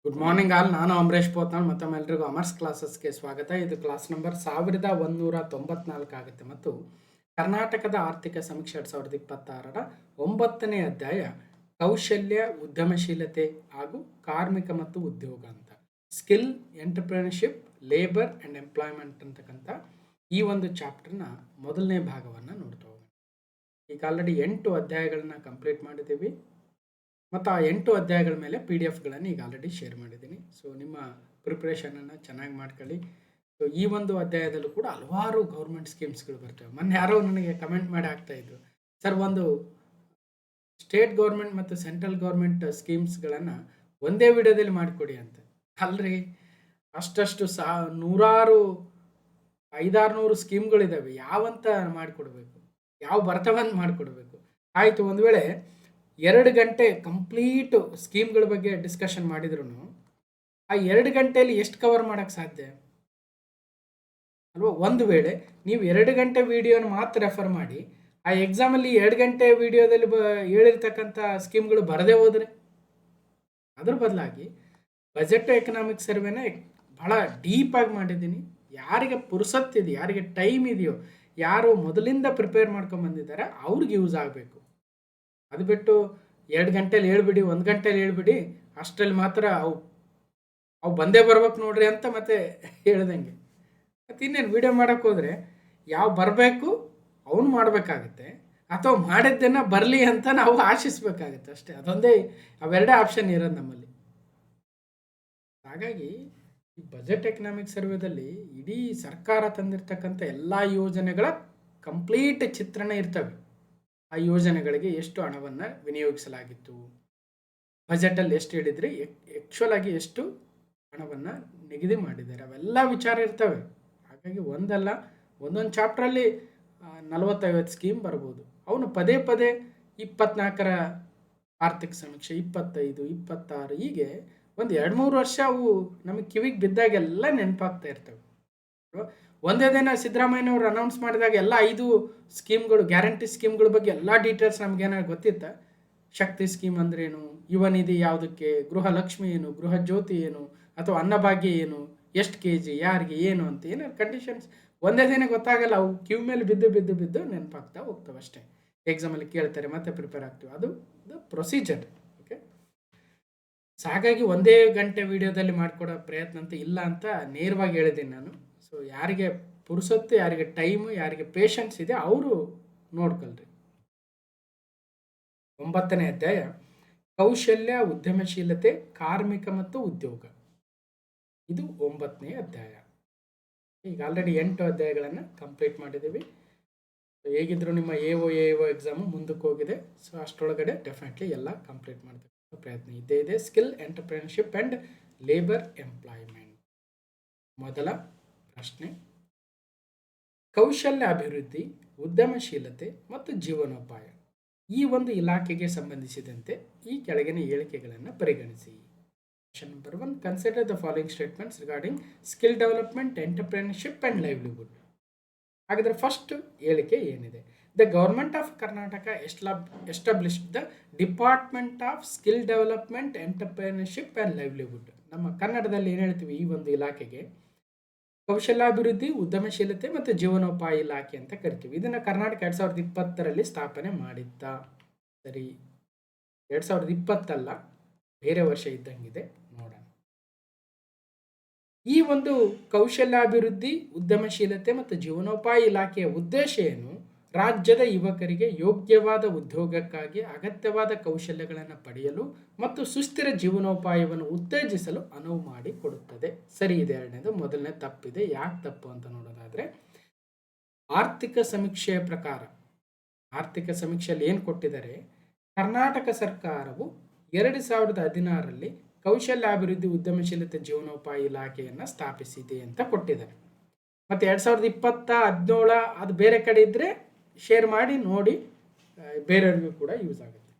Good morning all. ನಾನು ಅಮರೇಶ್ ಪೋತ್ನಾಳ್. ಮತ್ತೊಮ್ಮೆ ಎಲ್ರಿಗೂ ಅಮರ್ಸ್ ಕ್ಲಾಸಸ್ಗೆ ಸ್ವಾಗತ. ಇದು ಕ್ಲಾಸ್ ನಂಬರ್ 1194 ಆಗುತ್ತೆ ಮತ್ತು ಕರ್ನಾಟಕದ ಆರ್ಥಿಕ ಸಮೀಕ್ಷೆ 2026ರ 9ನೇ ಅಧ್ಯಾಯ ಕೌಶಲ್ಯ, ಉದ್ಯಮಶೀಲತೆ ಹಾಗೂ ಕಾರ್ಮಿಕ ಮತ್ತು ಉದ್ಯೋಗ ಅಂತ, skill, entrepreneurship, labour and employment ಅಂತಕ್ಕಂಥ ಈ ಒಂದು ಚಾಪ್ಟರ್ನ ಮೊದಲನೇ ಭಾಗವನ್ನು ನೋಡ್ತಾ ಹೋಗೋಣ. ಈಗ ಆಲ್ರೆಡಿ 8 ಅಧ್ಯಾಯಗಳನ್ನ ಕಂಪ್ಲೀಟ್ ಮಾಡಿದ್ದೀವಿ ಮತ್ತು ಆ 8 ಅಧ್ಯಾಯಗಳ ಮೇಲೆ PDF ಈಗ ಆಲ್ರೆಡಿ ಶೇರ್ ಮಾಡಿದ್ದೀನಿ. ಸೊ ನಿಮ್ಮ ಪ್ರಿಪ್ರೇಷನನ್ನು ಚೆನ್ನಾಗಿ ಮಾಡ್ಕೊಳ್ಳಿ. ಸೊ ಈ ಒಂದು ಅಧ್ಯಾಯದಲ್ಲೂ ಕೂಡ ಹಲವಾರು ಗೌರ್ಮೆಂಟ್ ಸ್ಕೀಮ್ಸ್ಗಳು ಬರ್ತವೆ. ಮೊನ್ನೆ ಯಾರೋ ನನಗೆ ಕಮೆಂಟ್ ಮಾಡಿ ಆಗ್ತಾಯಿದ್ರು, ಸರ್ ಒಂದು ಸ್ಟೇಟ್ ಗೌರ್ಮೆಂಟ್ ಮತ್ತು ಸೆಂಟ್ರಲ್ ಗೌರ್ಮೆಂಟ್ ಸ್ಕೀಮ್ಸ್ಗಳನ್ನು ಒಂದೇ ವಿಡಿಯೋದಲ್ಲಿ ಮಾಡಿಕೊಡಿ ಅಂತ. ಅಲ್ರಿ, ಅಷ್ಟು ನೂರಾರು 500-600 ಸ್ಕೀಮ್ಗಳಿದ್ದಾವೆ. ಯಾವಂತ ಮಾಡಿಕೊಡ್ಬೇಕು, ಯಾವ ಬರ್ತವಂತ ಮಾಡಿಕೊಡ್ಬೇಕು. ಆಯಿತು, ಒಂದು ವೇಳೆ 2 ಗಂಟೆ ಕಂಪ್ಲೀಟು ಸ್ಕೀಮ್ಗಳ ಬಗ್ಗೆ ಡಿಸ್ಕಷನ್ ಮಾಡಿದ್ರು ಆ 2 ಗಂಟೆಯಲ್ಲಿ ಎಷ್ಟು ಕವರ್ ಮಾಡೋಕ್ಕೆ ಸಾಧ್ಯ ಅಲ್ವಾ? ಒಂದು ವೇಳೆ ನೀವು 2 ಗಂಟೆ ವಿಡಿಯೋನ ಮಾತ್ರ ರೆಫರ್ ಮಾಡಿ ಆ ಎಕ್ಸಾಮಲ್ಲಿ 2 ಗಂಟೆ ವಿಡಿಯೋದಲ್ಲಿ ಹೇಳಿರ್ತಕ್ಕಂಥ ಸ್ಕೀಮ್ಗಳು ಬರದೇ ಹೋದರೆ, ಅದ್ರ ಬದಲಾಗಿ ಬಜೆಟ್ ಎಕನಾಮಿಕ್ ಸರ್ವೆನೇ ಭಾಳ ಡೀಪಾಗಿ ಮಾಡಿದ್ದೀನಿ. ಯಾರಿಗೆ ಪುರ್ಸತ್ತಿದೆ, ಯಾರಿಗೆ ಟೈಮ್ ಇದೆಯೋ, ಯಾರು ಮೊದಲಿಂದ ಪ್ರಿಪೇರ್ ಮಾಡ್ಕೊಂಡು ಬಂದಿದ್ದಾರೆ ಅವ್ರಿಗೆ ಯೂಸ್ ಆಗಬೇಕು. ಅದು ಬಿಟ್ಟು 2 ಗಂಟೆಲಿ ಹೇಳ್ಬಿಡಿ, 1 ಗಂಟೆಲಿ ಹೇಳ್ಬಿಡಿ, ಅಷ್ಟರಲ್ಲಿ ಮಾತ್ರ ಅವು ಬಂದೇ ಬರ್ಬೇಕು ನೋಡ್ರಿ ಅಂತ ಮತ್ತೆ ಹೇಳ್ದಂಗೆ. ಮತ್ತು ಇನ್ನೇನು ವಿಡಿಯೋ ಮಾಡೋಕ್ಕೆ ಹೋದರೆ ಯಾವ ಬರಬೇಕು ಅವನು ಮಾಡಬೇಕಾಗತ್ತೆ, ಅಥವಾ ಮಾಡಿದ್ದನ್ನು ಬರಲಿ ಅಂತ ನಾವು ಆಶಿಸ್ಬೇಕಾಗತ್ತೆ ಅಷ್ಟೇ. ಅದೊಂದೇ, ಅವೆರಡೇ ಆಪ್ಷನ್ ಇರೋದು ನಮ್ಮಲ್ಲಿ. ಹಾಗಾಗಿ ಈ ಬಜೆಟ್ ಎಕನಾಮಿಕ್ ಸರ್ವೆದಲ್ಲಿ ಇಡೀ ಸರ್ಕಾರ ತಂದಿರ್ತಕ್ಕಂಥ ಎಲ್ಲ ಯೋಜನೆಗಳ ಕಂಪ್ಲೀಟ್ ಚಿತ್ರಣ ಇರ್ತವೆ. ಆ ಯೋಜನೆಗಳಿಗೆ ಎಷ್ಟು ಹಣವನ್ನು ವಿನಿಯೋಗಿಸಲಾಗಿತ್ತು, ಬಜೆಟಲ್ಲಿ ಎಷ್ಟು ಹಿಡಿದ್ರೆ ಆ್ಯಕ್ಚುಲ್ ಆಗಿ ಎಷ್ಟು ಹಣವನ್ನು ನಿಗದಿ ಮಾಡಿದ್ದಾರೆ, ಅವೆಲ್ಲ ವಿಚಾರ ಇರ್ತವೆ. ಹಾಗಾಗಿ ಒಂದೊಂದು ಚಾಪ್ಟ್ರಲ್ಲಿ 40-50 ಸ್ಕೀಮ್ ಬರ್ಬೋದು. ಅವನು ಪದೇ 24ರ ಆರ್ಥಿಕ ಸಮೀಕ್ಷೆ, 25, 26 ಹೀಗೆ ಒಂದು 2-3 ವರ್ಷ ಅವು ನಮಗೆ ಕಿವಿಗೆ ಬಿದ್ದಾಗೆಲ್ಲ ನೆನಪಾಗ್ತಾ ಇರ್ತವೆ. ಒಂದೇ ದಿನ ಸಿದ್ದರಾಮಯ್ಯನವರು ಅನೌನ್ಸ್ ಮಾಡಿದಾಗ ಎಲ್ಲ 5 ಸ್ಕೀಮ್ಗಳು, ಗ್ಯಾರಂಟಿ ಸ್ಕೀಮ್ಗಳ ಬಗ್ಗೆ ಎಲ್ಲ ಡೀಟೇಲ್ಸ್ ನಮಗೇನಾದ್ರು ಗೊತ್ತಿತ್ತ? ಶಕ್ತಿ ಸ್ಕೀಮ್ ಅಂದ್ರೇನು, ಯುವ ನಿಧಿ ಯಾವುದಕ್ಕೆ, ಗೃಹಲಕ್ಷ್ಮಿ ಏನು, ಗೃಹ ಜ್ಯೋತಿ ಏನು, ಅಥವಾ ಅನ್ನಭಾಗ್ಯ ಏನು, ಎಷ್ಟು kg ಯಾರಿಗೆ ಏನು ಅಂತ ಏನಾದ್ರು ಕಂಡೀಷನ್ಸ್ ಒಂದೇ ದಿನ ಗೊತ್ತಾಗಲ್ಲ. ಅವು ಕ್ಯೂ ಮೇಲೆ ಬಿದ್ದು ನೆನಪಾಗ್ತಾ ಹೋಗ್ತವೆ ಅಷ್ಟೇ. ಎಕ್ಸಾಮಲ್ಲಿ ಕೇಳ್ತಾರೆ, ಮತ್ತೆ ಪ್ರಿಪೇರ್ ಆಗ್ತೀವಿ. ಅದು ಪ್ರೊಸೀಜರ್. ಓಕೆ, ಹಾಗಾಗಿ ಒಂದೇ ಗಂಟೆ ವಿಡಿಯೋದಲ್ಲಿ ಮಾಡಿಕೊಡೋ ಪ್ರಯತ್ನ ಅಂತ ಇಲ್ಲ ಅಂತ ನೇರವಾಗಿ ಹೇಳಿದ್ದೀನಿ ನಾನು. ಸೊ ಯಾರಿಗೆ ಪುರುಸೊತ್ತು, ಯಾರಿಗೆ ಟೈಮು, ಯಾರಿಗೆ ಪೇಷನ್ಸ್ ಇದೆ ಅವರು ನೋಡ್ಕೊಳ್ರಿ. 9ನೇ ಅಧ್ಯಾಯ ಕೌಶಲ್ಯ, ಉದ್ಯಮಶೀಲತೆ, ಕಾರ್ಮಿಕ ಮತ್ತು ಉದ್ಯೋಗ. ಇದು 9ನೇ ಅಧ್ಯಾಯ. ಈಗ ಆಲ್ರೆಡಿ 8 ಅಧ್ಯಾಯಗಳನ್ನು ಕಂಪ್ಲೀಟ್ ಮಾಡಿದ್ದೀವಿ. ಹೇಗಿದ್ರು ನಿಮ್ಮ AO ಎಕ್ಸಾಮು ಮುಂದಕ್ಕೆ ಹೋಗಿದೆ. ಸೊ ಅಷ್ಟರೊಳಗಡೆ ಡೆಫಿನೆಟ್ಲಿ ಎಲ್ಲ ಕಂಪ್ಲೀಟ್ ಮಾಡತಕ್ಕಂಥ ಪ್ರಯತ್ನ ಇದ್ದೇ ಇದೆ. Skill, entrepreneurship and labour employment. ಮೊದಲ ಪ್ರಶ್ನೆ, ಕೌಶಲ್ಯ ಅಭಿವೃದ್ಧಿ, ಉದ್ಯಮಶೀಲತೆ ಮತ್ತು ಜೀವನೋಪಾಯ ಈ ಒಂದು ಇಲಾಖೆಗೆ ಸಂಬಂಧಿಸಿದಂತೆ ಈ ಕೆಳಗಿನ ಹೇಳಿಕೆಗಳನ್ನು ಪರಿಗಣಿಸಿ. Question number 1, consider the following statements regarding skill development, entrepreneurship and livelihood. ಹಾಗಾದರೆ ಫಸ್ಟ್ ಹೇಳಿಕೆ ಏನಿದೆ? The government of Karnataka established the department of skill development, entrepreneurship and livelihood. ನಮ್ಮ ಕನ್ನಡದಲ್ಲಿ ಏನು ಹೇಳ್ತೀವಿ ಈ ಒಂದು ಇಲಾಖೆಗೆ? ಕೌಶಲ್ಯಾಭಿವೃದ್ಧಿ, ಉದ್ಯಮಶೀಲತೆ ಮತ್ತು ಜೀವನೋಪಾಯ ಇಲಾಖೆ ಅಂತ ಕರಿತೀವಿ. ಇದನ್ನು ಕರ್ನಾಟಕ 2020ರಲ್ಲಿ ಸ್ಥಾಪನೆ ಮಾಡಿದ್ದ. ಸರಿ, 2020 ಅಲ್ಲ, ಬೇರೆ ವರ್ಷ ಇದ್ದಂಗಿದೆ, ನೋಡೋಣ. ಈ ಒಂದು ಕೌಶಲ್ಯಾಭಿವೃದ್ಧಿ, ಉದ್ಯಮಶೀಲತೆ ಮತ್ತು ಜೀವನೋಪಾಯ ಇಲಾಖೆಯ ಉದ್ದೇಶ ಏನು? ರಾಜ್ಯದ ಯುವಕರಿಗೆ ಯೋಗ್ಯವಾದ ಉದ್ಯೋಗಕ್ಕಾಗಿ ಅಗತ್ಯವಾದ ಕೌಶಲ್ಯಗಳನ್ನು ಪಡೆಯಲು ಮತ್ತು ಸುಸ್ಥಿರ ಜೀವನೋಪಾಯವನ್ನು ಉತ್ತೇಜಿಸಲು ಅನುವು ಮಾಡಿಕೊಡುತ್ತದೆ. ಸರಿ ಇದೆ. ಎರಡನೇದು. ಮೊದಲನೇ ತಪ್ಪಿದೆ. ಯಾಕೆ ತಪ್ಪು ಅಂತ ನೋಡೋದಾದರೆ, ಆರ್ಥಿಕ ಸಮೀಕ್ಷೆಯ ಪ್ರಕಾರ, ಆರ್ಥಿಕ ಸಮೀಕ್ಷೆಯಲ್ಲಿ ಏನು ಕೊಟ್ಟಿದ್ದಾರೆ? ಕರ್ನಾಟಕ ಸರ್ಕಾರವು 2016ರಲ್ಲಿ ಕೌಶಲ್ಯಾಭಿವೃದ್ಧಿ, ಉದ್ಯಮಶೀಲತೆ, ಜೀವನೋಪಾಯ ಇಲಾಖೆಯನ್ನು ಸ್ಥಾಪಿಸಿದೆ ಅಂತ ಕೊಟ್ಟಿದ್ದಾರೆ. ಮತ್ತು 2020-17 ಅದು ಬೇರೆ ಕಡೆ ಇದ್ದರೆ ಶೇರ್ ಮಾಡಿ ನೋಡಿ, ಬೇರೆಯವ್ರಿಗೂ ಕೂಡ ಯೂಸ್ ಆಗುತ್ತೆ.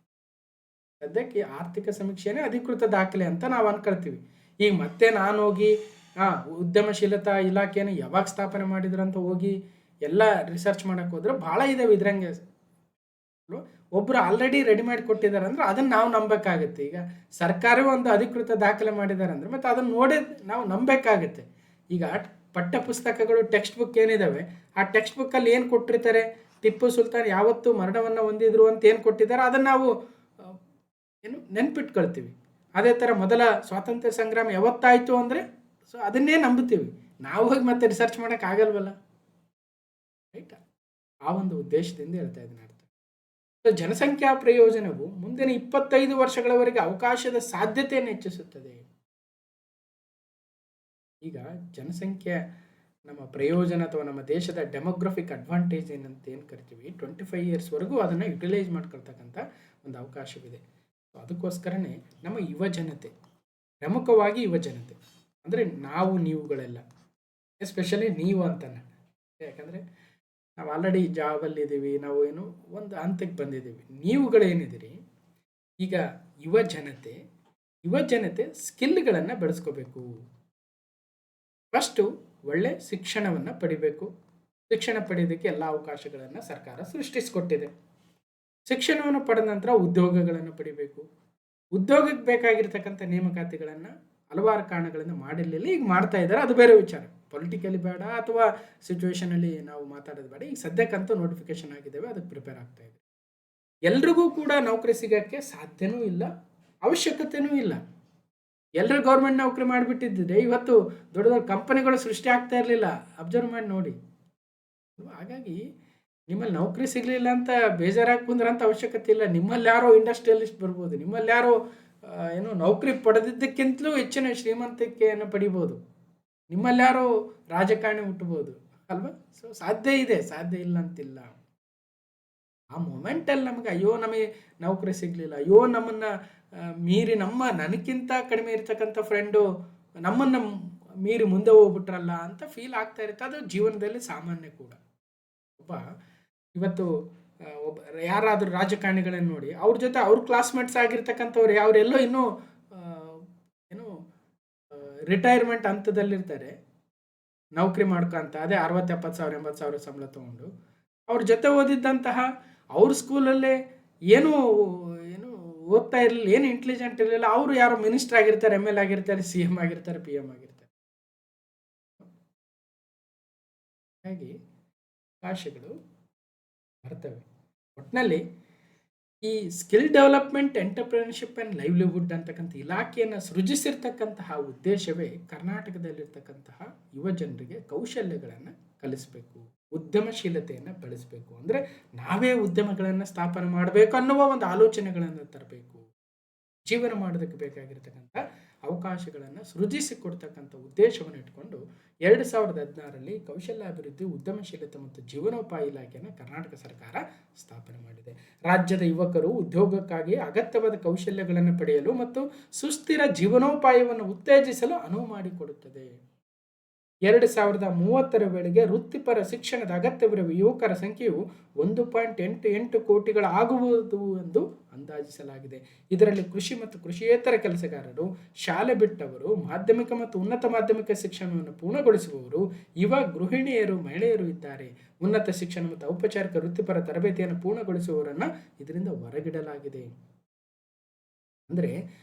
ಸದ್ಯಕ್ಕೆ ಆರ್ಥಿಕ ಸಮೀಕ್ಷೆನೇ ಅಧಿಕೃತ ದಾಖಲೆ ಅಂತ ನಾವು ಅನ್ಕೊಳ್ತೀವಿ. ಈಗ ಮತ್ತೆ ನಾನು ಹೋಗಿ ಉದ್ಯಮಶೀಲತಾ ಇಲಾಖೆಯನ್ನು ಯಾವಾಗ ಸ್ಥಾಪನೆ ಮಾಡಿದ್ರು ಅಂತ ಹೋಗಿ ಎಲ್ಲ ರಿಸರ್ಚ್ ಮಾಡೋಕ್ಕೆ ಹೋದ್ರೆ ಭಾಳ ಇದ್ದಾವೆ ಇದ್ರಂಗೆ. ಒಬ್ಬರು ಆಲ್ರೆಡಿ ರೆಡಿ ಮಾಡಿ ಕೊಟ್ಟಿದ್ದಾರೆ ಅಂದ್ರೆ ಅದನ್ನು ನಾವು ನಂಬಬೇಕಾಗುತ್ತೆ. ಈಗ ಸರ್ಕಾರವೇ ಒಂದು ಅಧಿಕೃತ ದಾಖಲೆ ಮಾಡಿದ್ದಾರೆ ಅಂದರೆ ಮತ್ತು ಅದನ್ನು ನೋಡೇ ನಾವು ನಂಬಬೇಕಾಗುತ್ತೆ. ಈಗ ಪಠ್ಯ ಪುಸ್ತಕಗಳು ಟೆಕ್ಸ್ಟ್ ಬುಕ್ ಏನಿದ್ದಾವೆ, ಆ ಟೆಕ್ಸ್ಟ್ ಬುಕ್ಕಲ್ಲಿ ಏನು ಕೊಟ್ಟಿರ್ತಾರೆ, ಟಿಪ್ಪು ಸುಲ್ತಾನ್ ಯಾವತ್ತು ಮರಣವನ್ನು ಹೊಂದಿದ್ರು ಅಂತ ಏನು ಕೊಟ್ಟಿದ್ದಾರೆ ಅದನ್ನು ನಾವು ನೆನ್ಪಿಟ್ಕೊಳ್ತೀವಿ. ಅದೇ ಥರ ಮೊದಲ ಸ್ವಾತಂತ್ರ್ಯ ಸಂಗ್ರಾಮ ಯಾವತ್ತಾಯಿತು ಅಂದರೆ ಸೊ ಅದನ್ನೇ ನಂಬುತ್ತೀವಿ. ನಾವು ಹೋಗಿ ಮತ್ತೆ ರಿಸರ್ಚ್ ಮಾಡೋಕ್ಕಾಗಲ್ವಲ್ಲ, ರೈಟ್? ಆ ಒಂದು ಉದ್ದೇಶದಿಂದ ಹೇಳ್ತಾ ಇದ್ದೀನಿ ಅರ್ಥ. ಸೊ ಜನಸಂಖ್ಯಾ ಪ್ರಯೋಜನವು ಮುಂದಿನ 25 ವರ್ಷಗಳವರೆಗೆ ಅವಕಾಶದ ಸಾಧ್ಯತೆಯನ್ನು ಹೆಚ್ಚಿಸುತ್ತದೆ. ಈಗ ಜನಸಂಖ್ಯೆ ನಮ್ಮ ಪ್ರಯೋಜನ ಅಥವಾ ನಮ್ಮ ದೇಶದ ಡೆಮೋಗ್ರಫಿಕ್ ಅಡ್ವಾಂಟೇಜ್ ಏನಂತ ಏನು ಕರಿತೀವಿ, 25 ಇಯರ್ಸ್ವರೆಗೂ ಅದನ್ನು ಯುಟಿಲೈಸ್ ಮಾಡ್ಕೊಳ್ತಕ್ಕಂಥ ಒಂದು ಅವಕಾಶವಿದೆ. ಸೊ ಅದಕ್ಕೋಸ್ಕರನೇ ನಮ್ಮ ಯುವ ಜನತೆ, ಪ್ರಮುಖವಾಗಿ ಯುವ ಜನತೆ ಅಂದರೆ ನಾವು ನೀವುಗಳೆಲ್ಲ, ಎಸ್ಪೆಷಲಿ ನೀವು ಅಂತ. ಯಾಕಂದರೆ ನಾವು ಆಲ್ರೆಡಿ ಜಾಬಲ್ಲಿದ್ದೀವಿ, ನಾವು ಏನು ಒಂದು ಹಂತಕ್ಕೆ ಬಂದಿದ್ದೀವಿ. ನೀವುಗಳೇನಿದ್ದೀರಿ ಈಗ ಯುವ ಜನತೆ ಸ್ಕಿಲ್ಗಳನ್ನು ಬೆಳೆಸ್ಕೋಬೇಕು. ಫಸ್ಟು ಒಳ್ಳೆ ಶಿಕ್ಷಣವನ್ನು ಪಡಿಬೇಕು. ಶಿಕ್ಷಣ ಪಡೆಯೋದಕ್ಕೆ ಎಲ್ಲ ಅವಕಾಶಗಳನ್ನು ಸರ್ಕಾರ ಸೃಷ್ಟಿಸಿಕೊಟ್ಟಿದೆ. ಶಿಕ್ಷಣವನ್ನು ಪಡೆದ ನಂತರ ಉದ್ಯೋಗಗಳನ್ನು ಪಡಿಬೇಕು. ಉದ್ಯೋಗಕ್ಕೆ ಬೇಕಾಗಿರ್ತಕ್ಕಂಥ ನೇಮಕಾತಿಗಳನ್ನು ಹಲವಾರು ಕಾರಣಗಳಿಂದ ಮಾಡಿರಲಿಲ್ಲ, ಈಗ ಮಾಡ್ತಾ ಇದ್ದಾರೆ, ಅದು ಬೇರೆ ವಿಚಾರ. ಪೊಲಿಟಿಕಲಿ ಬೇಡ ಅಥವಾ ಸಿಚುವೇಶನಲ್ಲಿ ನಾವು ಮಾತಾಡೋದು ಬೇಡ. ಈಗ ಸದ್ಯಕ್ಕಂತೂ ನೋಟಿಫಿಕೇಶನ್ ಆಗಿದ್ದೇವೆ, ಅದಕ್ಕೆ ಪ್ರಿಪೇರ್ ಆಗ್ತಾ ಇದೆ. ಎಲ್ರಿಗೂ ಕೂಡ ನೌಕರಿ ಸಿಗೋಕ್ಕೆ ಸಾಧ್ಯನೂ ಇಲ್ಲ, ಅವಶ್ಯಕತೆಯೂ ಇಲ್ಲ. ಎಲ್ಲರೂ ಗೌರ್ಮೆಂಟ್ ನೌಕರಿ ಮಾಡಿಬಿಟ್ಟಿದ್ದರೆ ಇವತ್ತು ದೊಡ್ಡ ದೊಡ್ಡ ಕಂಪನಿಗಳು ಸೃಷ್ಟಿ ಆಗ್ತಾ ಇರಲಿಲ್ಲ. ಅಬ್ಸರ್ವ್ ಮಾಡಿ ನೋಡಿ. ಹಾಗಾಗಿ ನಿಮ್ಮಲ್ಲಿ ನೌಕರಿ ಸಿಗಲಿಲ್ಲ ಅಂತ ಬೇಜಾರಾಗಿ ಕುಂದ್ರಂತ ಅವಶ್ಯಕತೆ ಇಲ್ಲ. ನಿಮ್ಮಲ್ಲಿ ಯಾರೋ ಇಂಡಸ್ಟ್ರಿಯಲಿಸ್ಟ್ ಬರ್ಬೋದು, ನಿಮ್ಮಲ್ಲಿ ಯಾರೋ ನೌಕರಿ ಪಡೆದಿದ್ದಕ್ಕಿಂತಲೂ ಹೆಚ್ಚಿನ ಶ್ರೀಮಂತಿಕೆಯನ್ನು ಪಡಿಬೋದು, ನಿಮ್ಮಲ್ಲಿ ಯಾರೋ ರಾಜಕಾರಣಿ ಹುಟ್ಟಬೋದು ಅಲ್ವಾ? ಸೊ ಸಾಧ್ಯ ಇದೆ, ಸಾಧ್ಯ ಇಲ್ಲ ಅಂತಿಲ್ಲ. ಆ ಮೊಮೆಂಟಲ್ಲಿ ನಮಗೆ ಅಯ್ಯೋ ನಮಗೆ ನೌಕರಿ ಸಿಗಲಿಲ್ಲ, ಅಯ್ಯೋ ನಮ್ಮನ್ನು ಮೀರಿ ನನಗಿಂತ ಕಡಿಮೆ ಇರ್ತಕ್ಕಂಥ ಫ್ರೆಂಡು ನಮ್ಮನ್ನು ಮೀರಿ ಮುಂದೆ ಹೋಗ್ಬಿಟ್ರಲ್ಲ ಅಂತ ಫೀಲ್ ಆಗ್ತಾ ಇರುತ್ತೆ. ಅದು ಜೀವನದಲ್ಲಿ ಸಾಮಾನ್ಯ ಕೂಡ. ಇವತ್ತು ಯಾರಾದರೂ ರಾಜಕಾರಣಿಗಳನ್ನು ನೋಡಿ, ಅವ್ರ ಜೊತೆ ಅವ್ರ ಕ್ಲಾಸ್ಮೇಟ್ಸ್ ಆಗಿರ್ತಕ್ಕಂಥವ್ರು ಅವರೆಲ್ಲೋ ಇನ್ನೂ ರಿಟೈರ್ಮೆಂಟ್ ಹಂತದಲ್ಲಿರ್ತಾರೆ, ನೌಕರಿ ಮಾಡ್ಕೊಂತ ಅದೇ 60-70 ಸಾವಿರ 80 ಸಾವಿರ ಸಂಬಳ ತೊಗೊಂಡು. ಅವ್ರ ಜೊತೆ ಓದಿದ್ದಂತಹ ಅವ್ರ ಸ್ಕೂಲಲ್ಲೇ ಏನೂ ಓದ್ತಾ ಇರಲಿಲ್ಲ, ಏನು ಇಂಟೆಲಿಜೆಂಟ್ ಇರಲಿಲ್ಲ, ಅವರು ಯಾರೋ ಮಿನಿಸ್ಟರ್ ಆಗಿರ್ತಾರೆ, ML ಆಗಿರ್ತಾರೆ, CM ಆಗಿರ್ತಾರೆ, PM ಆಗಿರ್ತಾರೆ. ಹಾಗಾಗಿ ಅವಕಾಶಗಳು ಬರ್ತವೆ. ಒಟ್ಟಿನಲ್ಲಿ ಈ skill development, entrepreneurship and livelihood ಅಂತಕ್ಕಂಥ ಇಲಾಖೆಯನ್ನು ಸೃಜಿಸಿರ್ತಕ್ಕಂತಹ ಉದ್ದೇಶವೇ ಕರ್ನಾಟಕದಲ್ಲಿರ್ತಕ್ಕಂತಹ ಯುವ ಜನರಿಗೆ ಕೌಶಲ್ಯಗಳನ್ನು ಕಲಿಸಬೇಕು, ಉದ್ಯಮಶೀಲತೆಯನ್ನು ಬೆಳೆಸಬೇಕು. ಅಂದರೆ ನಾವೇ ಉದ್ಯಮಗಳನ್ನು ಸ್ಥಾಪನೆ ಮಾಡಬೇಕು ಅನ್ನುವ ಒಂದು ಆಲೋಚನೆಗಳನ್ನು ತರಬೇಕು. ಜೀವನ ಮಾಡೋದಕ್ಕೆ ಬೇಕಾಗಿರ್ತಕ್ಕಂಥ ಅವಕಾಶಗಳನ್ನು ಸೃಜಿಸಿಕೊಡ್ತಕ್ಕಂಥ ಉದ್ದೇಶವನ್ನು ಇಟ್ಕೊಂಡು 2016ರಲ್ಲಿ ಕೌಶಲ್ಯಾಭಿವೃದ್ಧಿ, ಉದ್ಯಮಶೀಲತೆ ಮತ್ತು ಜೀವನೋಪಾಯ ಇಲಾಖೆಯನ್ನು ಕರ್ನಾಟಕ ಸರ್ಕಾರ ಸ್ಥಾಪನೆ ಮಾಡಿದೆ. ರಾಜ್ಯದ ಯುವಕರು ಉದ್ಯೋಗಕ್ಕಾಗಿ ಅಗತ್ಯವಾದ ಕೌಶಲ್ಯಗಳನ್ನು ಪಡೆಯಲು ಮತ್ತು ಸುಸ್ಥಿರ ಜೀವನೋಪಾಯವನ್ನು ಉತ್ತೇಜಿಸಲು ಅನುವು ಮಾಡಿಕೊಡುತ್ತದೆ. 2030ರ ವೇಳೆಗೆ ವೃತ್ತಿಪರ ಶಿಕ್ಷಣದ ಅಗತ್ಯವಿರುವ ಯುವಕರ ಸಂಖ್ಯೆಯು 1.88 ಕೋಟಿಗಳಾಗುವುದು ಎಂದು ಅಂದಾಜಿಸಲಾಗಿದೆ. ಇದರಲ್ಲಿ ಕೃಷಿ ಮತ್ತು ಕೃಷಿಯೇತರ ಕೆಲಸಗಾರರು, ಶಾಲೆ ಬಿಟ್ಟವರು, ಮಾಧ್ಯಮಿಕ ಮತ್ತು ಉನ್ನತ ಮಾಧ್ಯಮಿಕ ಶಿಕ್ಷಣವನ್ನು ಪೂರ್ಣಗೊಳಿಸುವವರು, ಯುವ ಗೃಹಿಣಿಯರು, ಮಹಿಳೆಯರು ಇದ್ದಾರೆ. ಉನ್ನತ ಶಿಕ್ಷಣ ಮತ್ತು ಔಪಚಾರಿಕ ವೃತ್ತಿಪರ ತರಬೇತಿಯನ್ನು ಪೂರ್ಣಗೊಳಿಸುವವರನ್ನು ಇದರಿಂದ ಹೊರಗಿಡಲಾಗಿದೆ. ಅಂದರೆ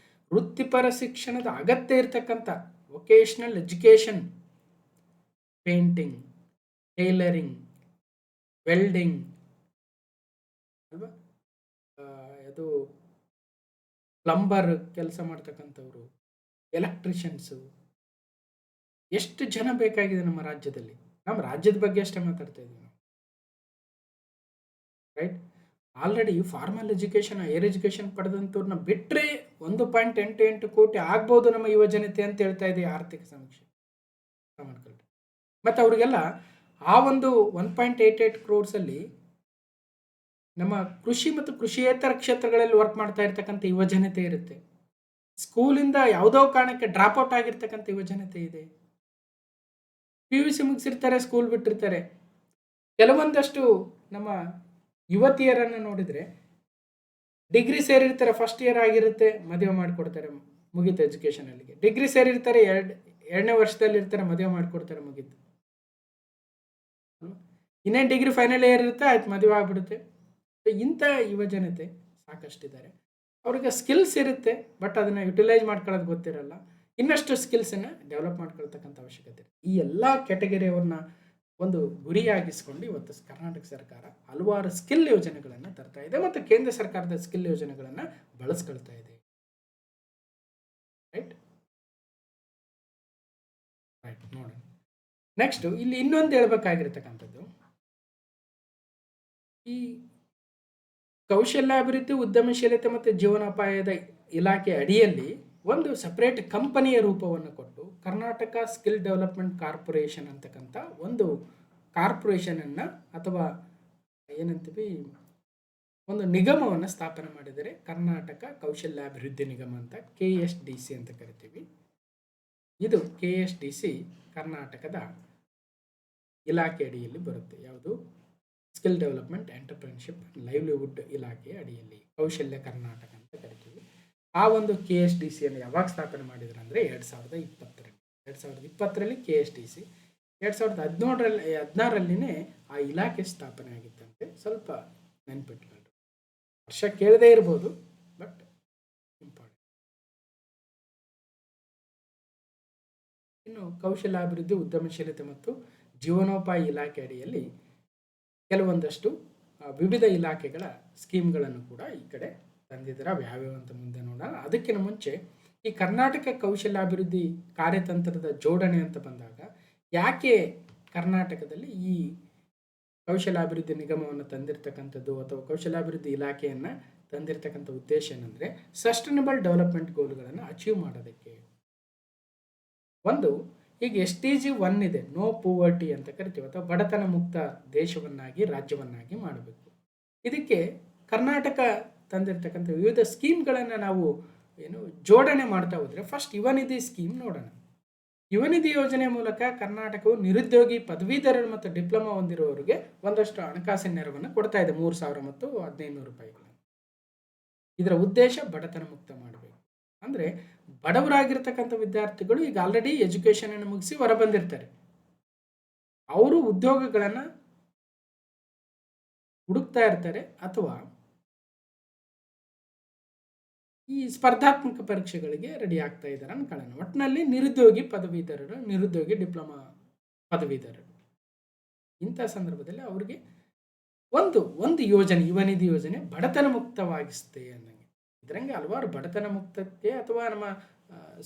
ವೃತ್ತಿಪರ ಶಿಕ್ಷಣದ ಅಗತ್ಯ ಇರತಕ್ಕಂಥ vocational education, painting, tailoring, welding ಅಲ್ವಾ, ಅದು ಪ್ಲಂಬರ್ ಕೆಲಸ ಮಾಡ್ತಕ್ಕಂಥವ್ರು, ಎಲೆಕ್ಟ್ರಿಷಿಯನ್ಸು, ಎಷ್ಟು ಜನ ಬೇಕಾಗಿದೆ ನಮ್ಮ ರಾಜ್ಯದಲ್ಲಿ. ನಮ್ಮ ರಾಜ್ಯದ ಬಗ್ಗೆ ಅಷ್ಟೇ ಮಾತಾಡ್ತಾ ಇದ್ದೀವಿ ನಾವು, right? Already formal education, higher education ಪಡೆದಂಥವ್ರನ್ನ ಬಿಟ್ಟರೆ 1.88 ಕೋಟಿ ಆಗ್ಬೋದು ನಮ್ಮ ಯುವ ಜನತೆ ಅಂತ ಹೇಳ್ತಾ ಇದೆ ಆರ್ಥಿಕ ಸಮೀಕ್ಷೆ ಮಾಡ್ಕೊಳ್ರಿ. ಮತ್ತು ಅವರಿಗೆಲ್ಲ ಆ ಒಂದು 1.88 ಕ್ರೋರ್ಸಲ್ಲಿ ನಮ್ಮ ಕೃಷಿ ಮತ್ತು ಕೃಷಿಯೇತರ ಕ್ಷೇತ್ರಗಳಲ್ಲಿ ವರ್ಕ್ ಮಾಡ್ತಾ ಇರ್ತಕ್ಕಂಥ ಯುವ ಜನತೆ ಇರುತ್ತೆ. ಸ್ಕೂಲಿಂದ ಯಾವುದೋ ಕಾರಣಕ್ಕೆ ಡ್ರಾಪ್ಔಟ್ ಆಗಿರ್ತಕ್ಕಂಥ ಯುವ ಜನತೆ ಇದೆ. PUC ಮುಗಿಸಿರ್ತಾರೆ, ಸ್ಕೂಲ್ ಬಿಟ್ಟಿರ್ತಾರೆ. ಕೆಲವೊಂದಷ್ಟು ನಮ್ಮ ಯುವತಿಯರನ್ನು ನೋಡಿದರೆ ಡಿಗ್ರಿ ಸೇರಿರ್ತಾರೆ, ಫಸ್ಟ್ ಇಯರ್ ಆಗಿರುತ್ತೆ, ಮದುವೆ ಮಾಡಿಕೊಡ್ತಾರೆ, ಮುಗೀತು ಎಜುಕೇಷನ್ ಅಲ್ಲಿಗೆ. ಡಿಗ್ರಿ ಸೇರಿರ್ತಾರೆ, ಎರಡನೇ ವರ್ಷದಲ್ಲಿ ಇರ್ತಾರೆ, ಮದುವೆ ಮಾಡಿಕೊಡ್ತಾರೆ, ಮುಗೀತು. ಇನ್ನೇನು ಡಿಗ್ರಿ ಫೈನಲ್ ಇಯರ್ ಇರುತ್ತೆ, ಆಯ್ತು ಮದುವೆ ಆಗ್ಬಿಡುತ್ತೆ. ಇಂಥ ಯುವಜನತೆ ಸಾಕಷ್ಟಿದ್ದಾರೆ. ಅವ್ರಿಗೆ ಸ್ಕಿಲ್ಸ್ ಇರುತ್ತೆ, ಬಟ್ ಅದನ್ನು ಯುಟಿಲೈಸ್ ಮಾಡ್ಕೊಳ್ಳೋದು ಗೊತ್ತಿರಲ್ಲ. ಇನ್ನಷ್ಟು ಸ್ಕಿಲ್ಸನ್ನು ಡೆವಲಪ್ ಮಾಡ್ಕೊಳ್ತಕ್ಕಂಥ ಅವಶ್ಯಕತೆ ಇದೆ. ಈ ಎಲ್ಲ ಕ್ಯಾಟಗರಿಯವ್ರನ್ನ ಒಂದು ಗುರಿಯಾಗಿಸ್ಕೊಂಡು ಇವತ್ತು ಕರ್ನಾಟಕ ಸರ್ಕಾರ ಹಲವಾರು ಸ್ಕಿಲ್ ಯೋಜನೆಗಳನ್ನು ತರ್ತಾ ಇದೆ ಮತ್ತು ಕೇಂದ್ರ ಸರ್ಕಾರದ ಸ್ಕಿಲ್ ಯೋಜನೆಗಳನ್ನು ಬಳಸ್ಕೊಳ್ತಾ ಇದೆ. ರೈಟ್ ರೈಟ್ ನೋಡೋಣ. ನೆಕ್ಸ್ಟ್ ಇಲ್ಲಿ ಇನ್ನೊಂದು ಹೇಳ್ಬೇಕಾಗಿರ್ತಕ್ಕಂಥದ್ದು, ಈ ಕೌಶಲ್ಯಾಭಿವೃದ್ಧಿ, ಉದ್ಯಮಶೀಲತೆ ಮತ್ತು ಜೀವನೋಪಾಯದ ಇಲಾಖೆ ಅಡಿಯಲ್ಲಿ ಒಂದು ಸಪ್ರೇಟ್ ಕಂಪನಿಯ ರೂಪವನ್ನು ಕೊಟ್ಟು ಕರ್ನಾಟಕ ಸ್ಕಿಲ್ ಡೆವಲಪ್ಮೆಂಟ್ ಕಾರ್ಪೊರೇಷನ್ ಅಂತಕ್ಕಂಥ ಒಂದು ಕಾರ್ಪೊರೇಷನನ್ನು ಅಥವಾ ಏನಂತೀವಿ ಒಂದು ನಿಗಮವನ್ನು ಸ್ಥಾಪನೆ ಮಾಡಿದರೆ ಕರ್ನಾಟಕ ಕೌಶಲ್ಯಾಭಿವೃದ್ಧಿ ನಿಗಮ ಅಂತ, KSDC ಅಂತ ಕರಿತೀವಿ. ಇದು KSDC ಕರ್ನಾಟಕದ ಇಲಾಖೆ ಅಡಿಯಲ್ಲಿ ಬರುತ್ತೆ. ಯಾವುದು? ಸ್ಕಿಲ್ ಡೆವಲಪ್ಮೆಂಟ್, ಎಂಟರ್ಪ್ರಿನರ್ಶಿಪ್, ಲೈವ್ಲಿಹುಡ್ ಇಲಾಖೆ ಅಡಿಯಲ್ಲಿ ಕೌಶಲ್ಯ ಕರ್ನಾಟಕ ಅಂತ ಕರಿತೀವಿ. ಆ ಒಂದು KSDCಯನ್ನು ಯಾವಾಗ ಸ್ಥಾಪನೆ ಮಾಡಿದ್ರು ಅಂದರೆ 2020ರಲ್ಲಿ KSDC, 2016ರಲ್ಲಿನೇ ಆ ಇಲಾಖೆ ಸ್ಥಾಪನೆ ಆಗಿತ್ತಂತೆ. ಸ್ವಲ್ಪ ನೆನ್ಪಿಟ್ಕೊಳ್ರಿ, ವರ್ಷ ಕೇಳದೇ ಇರ್ಬೋದು, ಬಟ್ ಇಂಪಾರ್ಟೆಂಟ್. ಇನ್ನು ಕೌಶಲ್ಯಾಭಿವೃದ್ಧಿ, ಉದ್ಯಮಶೀಲತೆ ಮತ್ತು ಜೀವನೋಪಾಯ ಇಲಾಖೆ ಅಡಿಯಲ್ಲಿ ಕೆಲವೊಂದಷ್ಟು ವಿವಿಧ ಇಲಾಖೆಗಳ ಸ್ಕೀಮ್ಗಳನ್ನು ಕೂಡ ಈ ಕಡೆ ತಂದಿದ್ದಾರೆ. ಯಾವ್ಯಾವ ಅಂತ ಮುಂದೆ ನೋಡೋಣ. ಅದಕ್ಕಿಂತ ಮುಂಚೆ ಈ ಕರ್ನಾಟಕ ಕೌಶಲ್ಯಾಭಿವೃದ್ಧಿ ಕಾರ್ಯತಂತ್ರದ ಜೋಡಣೆ ಅಂತ ಬಂದಾಗ ಯಾಕೆ ಕರ್ನಾಟಕದಲ್ಲಿ ಈ ಕೌಶಲ್ಯಾಭಿವೃದ್ಧಿ ನಿಗಮವನ್ನು ತಂದಿರತಕ್ಕಂಥದ್ದು ಅಥವಾ ಕೌಶಲ್ಯಾಭಿವೃದ್ಧಿ ಇಲಾಖೆಯನ್ನು ತಂದಿರತಕ್ಕಂಥ ಉದ್ದೇಶ ಏನಂದರೆ ಸಸ್ಟೈನಬಲ್ ಡೆವಲಪ್ಮೆಂಟ್ ಗೋಲ್ಗಳನ್ನು ಅಚೀವ್ ಮಾಡೋದಕ್ಕೆ. ಒಂದು, ಈಗ SDG 1 ಇದೆ, ನೋ ಪೋವರ್ಟಿ ಅಂತ ಕರಿತೀವಿ, ಅಥವಾ ಬಡತನ ಮುಕ್ತ ದೇಶವನ್ನಾಗಿ, ರಾಜ್ಯವನ್ನಾಗಿ ಮಾಡಬೇಕು. ಇದಕ್ಕೆ ಕರ್ನಾಟಕ ತಂದಿರತಕ್ಕಂಥ ವಿವಿಧ ಸ್ಕೀಮ್ಗಳನ್ನು ನಾವು ಜೋಡಣೆ ಮಾಡ್ತಾ ಹೋದರೆ, ಫಸ್ಟ್ ಯುವ ನಿಧಿ ಸ್ಕೀಮ್ ನೋಡೋಣ. ಯುವ ನಿಧಿ ಯೋಜನೆ ಮೂಲಕ ಕರ್ನಾಟಕವು ನಿರುದ್ಯೋಗಿ ಪದವೀಧರರು ಮತ್ತು ಡಿಪ್ಲೊಮಾ ಹೊಂದಿರುವವರಿಗೆ ಒಂದಷ್ಟು ಹಣಕಾಸಿನ ನೆರವನ್ನು ಕೊಡ್ತಾ ಇದೆ, 3,000 ಮತ್ತು 1,500 ರೂಪಾಯಿಗಳನ್ನು. ಇದರ ಉದ್ದೇಶ ಬಡತನ ಮುಕ್ತ ಮಾಡಬೇಕು. ಅಂದರೆ ಬಡವರಾಗಿರ್ತಕ್ಕಂಥ ವಿದ್ಯಾರ್ಥಿಗಳು ಈಗ ಆಲ್ರೆಡಿ ಎಜುಕೇಷನನ್ನು ಮುಗಿಸಿ ಹೊರ ಬಂದಿರ್ತಾರೆ. ಅವರು ಉದ್ಯೋಗಗಳನ್ನು ಹುಡುಕ್ತಾ ಇರ್ತಾರೆ ಅಥವಾ ಈ ಸ್ಪರ್ಧಾತ್ಮಕ ಪರೀಕ್ಷೆಗಳಿಗೆ ರೆಡಿ ಆಗ್ತಾ ಇದ್ದಾರೆ ಅನ್ಕೊಳ್ಳೋಣ. ಒಟ್ಟಿನಲ್ಲಿ ನಿರುದ್ಯೋಗಿ ಪದವೀಧರರು, ನಿರುದ್ಯೋಗಿ ಡಿಪ್ಲೊಮಾ ಪದವೀಧರರು, ಇಂಥ ಸಂದರ್ಭದಲ್ಲಿ ಅವರಿಗೆ ಒಂದು ಯೋಜನೆ, ಯುವ ನಿಧಿ ಯೋಜನೆ ಬಡತನ ಮುಕ್ತವಾಗಿಸುತ್ತೆ ಅನ್ನಂಗೆ. ಇದರಂಗೆ ಹಲವಾರು ಬಡತನ ಮುಕ್ತಕ್ಕೆ ಅಥವಾ ನಮ್ಮ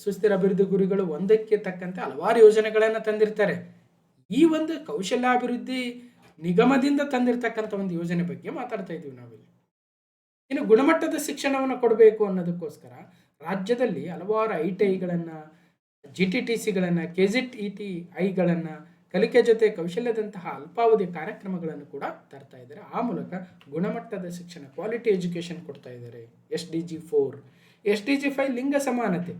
ಸುಸ್ಥಿರ ಅಭಿವೃದ್ಧಿ ಗುರಿಗಳು ಒಂದಕ್ಕೆ ತಕ್ಕಂತೆ ಹಲವಾರು ಯೋಜನೆಗಳನ್ನು ತಂದಿರ್ತಾರೆ. ಈ ಒಂದು ಕೌಶಲ್ಯಾಭಿವೃದ್ಧಿ ನಿಗಮದಿಂದ ತಂದಿರತಕ್ಕಂಥ ಒಂದು ಯೋಜನೆ ಬಗ್ಗೆ ಮಾತಾಡ್ತಾ ಇದ್ದೀವಿ ನಾವಿಲ್ಲಿ. ಇನ್ನು ಗುಣಮಟ್ಟದ ಶಿಕ್ಷಣವನ್ನು ಕೊಡಬೇಕು ಅನ್ನೋದಕ್ಕೋಸ್ಕರ ರಾಜ್ಯದಲ್ಲಿ ಹಲವಾರು ITIಗಳನ್ನು, GTTCಗಳನ್ನು, KZETIಗಳನ್ನು, ಕಲಿಕೆ ಜೊತೆ ಕೌಶಲ್ಯದಂತಹ ಅಲ್ಪಾವಧಿ ಕಾರ್ಯಕ್ರಮಗಳನ್ನು ಕೂಡ ತರ್ತಾ ಇದ್ದಾರೆ. ಆ ಮೂಲಕ ಗುಣಮಟ್ಟದ ಶಿಕ್ಷಣ, ಕ್ವಾಲಿಟಿ ಎಜುಕೇಷನ್ ಕೊಡ್ತಾ ಇದ್ದಾರೆ. SDG 4, SDG 5 ಲಿಂಗ ಸಮಾನತೆ.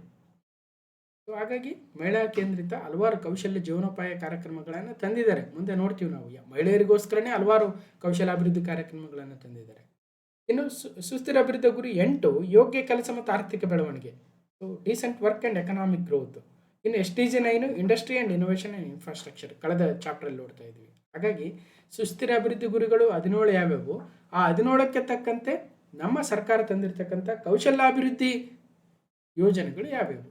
ಹಾಗಾಗಿ ಮಹಿಳಾ ಕೇಂದ್ರಿತ ಹಲವಾರು ಕೌಶಲ್ಯ ಜೀವನೋಪಾಯ ಕಾರ್ಯಕ್ರಮಗಳನ್ನು ತಂದಿದ್ದಾರೆ. ಮುಂದೆ ನೋಡ್ತೀವಿ ನಾವು, ಮಹಿಳೆಯರಿಗೋಸ್ಕರನೇ ಹಲವಾರು ಕೌಶಲ್ಯಾಭಿವೃದ್ಧಿ ಕಾರ್ಯಕ್ರಮಗಳನ್ನು ತಂದಿದ್ದಾರೆ. ಇನ್ನು ಸುಸ್ಥಿರ ಅಭಿವೃದ್ಧಿ ಗುರಿ 8 ಯೋಗ್ಯ ಕೆಲಸ ಮತ್ತು ಆರ್ಥಿಕ ಬೆಳವಣಿಗೆ, decent work and economic growth. ಇನ್ನು SDG 9 industry and innovation and infrastructure, ಕಳೆದ ಚಾಪ್ಟರಲ್ಲಿ ನೋಡ್ತಾ ಇದ್ವಿ. ಹಾಗಾಗಿ ಸುಸ್ಥಿರ ಅಭಿವೃದ್ಧಿ ಗುರಿಗಳು 17 ಯಾವ್ಯಾವು, ಆ 17ಕ್ಕೆ ತಕ್ಕಂತೆ ನಮ್ಮ ಸರ್ಕಾರ ತಂದಿರತಕ್ಕಂಥ ಕೌಶಲ್ಯಾಭಿವೃದ್ಧಿ ಯೋಜನೆಗಳು ಯಾವ್ಯಾವು.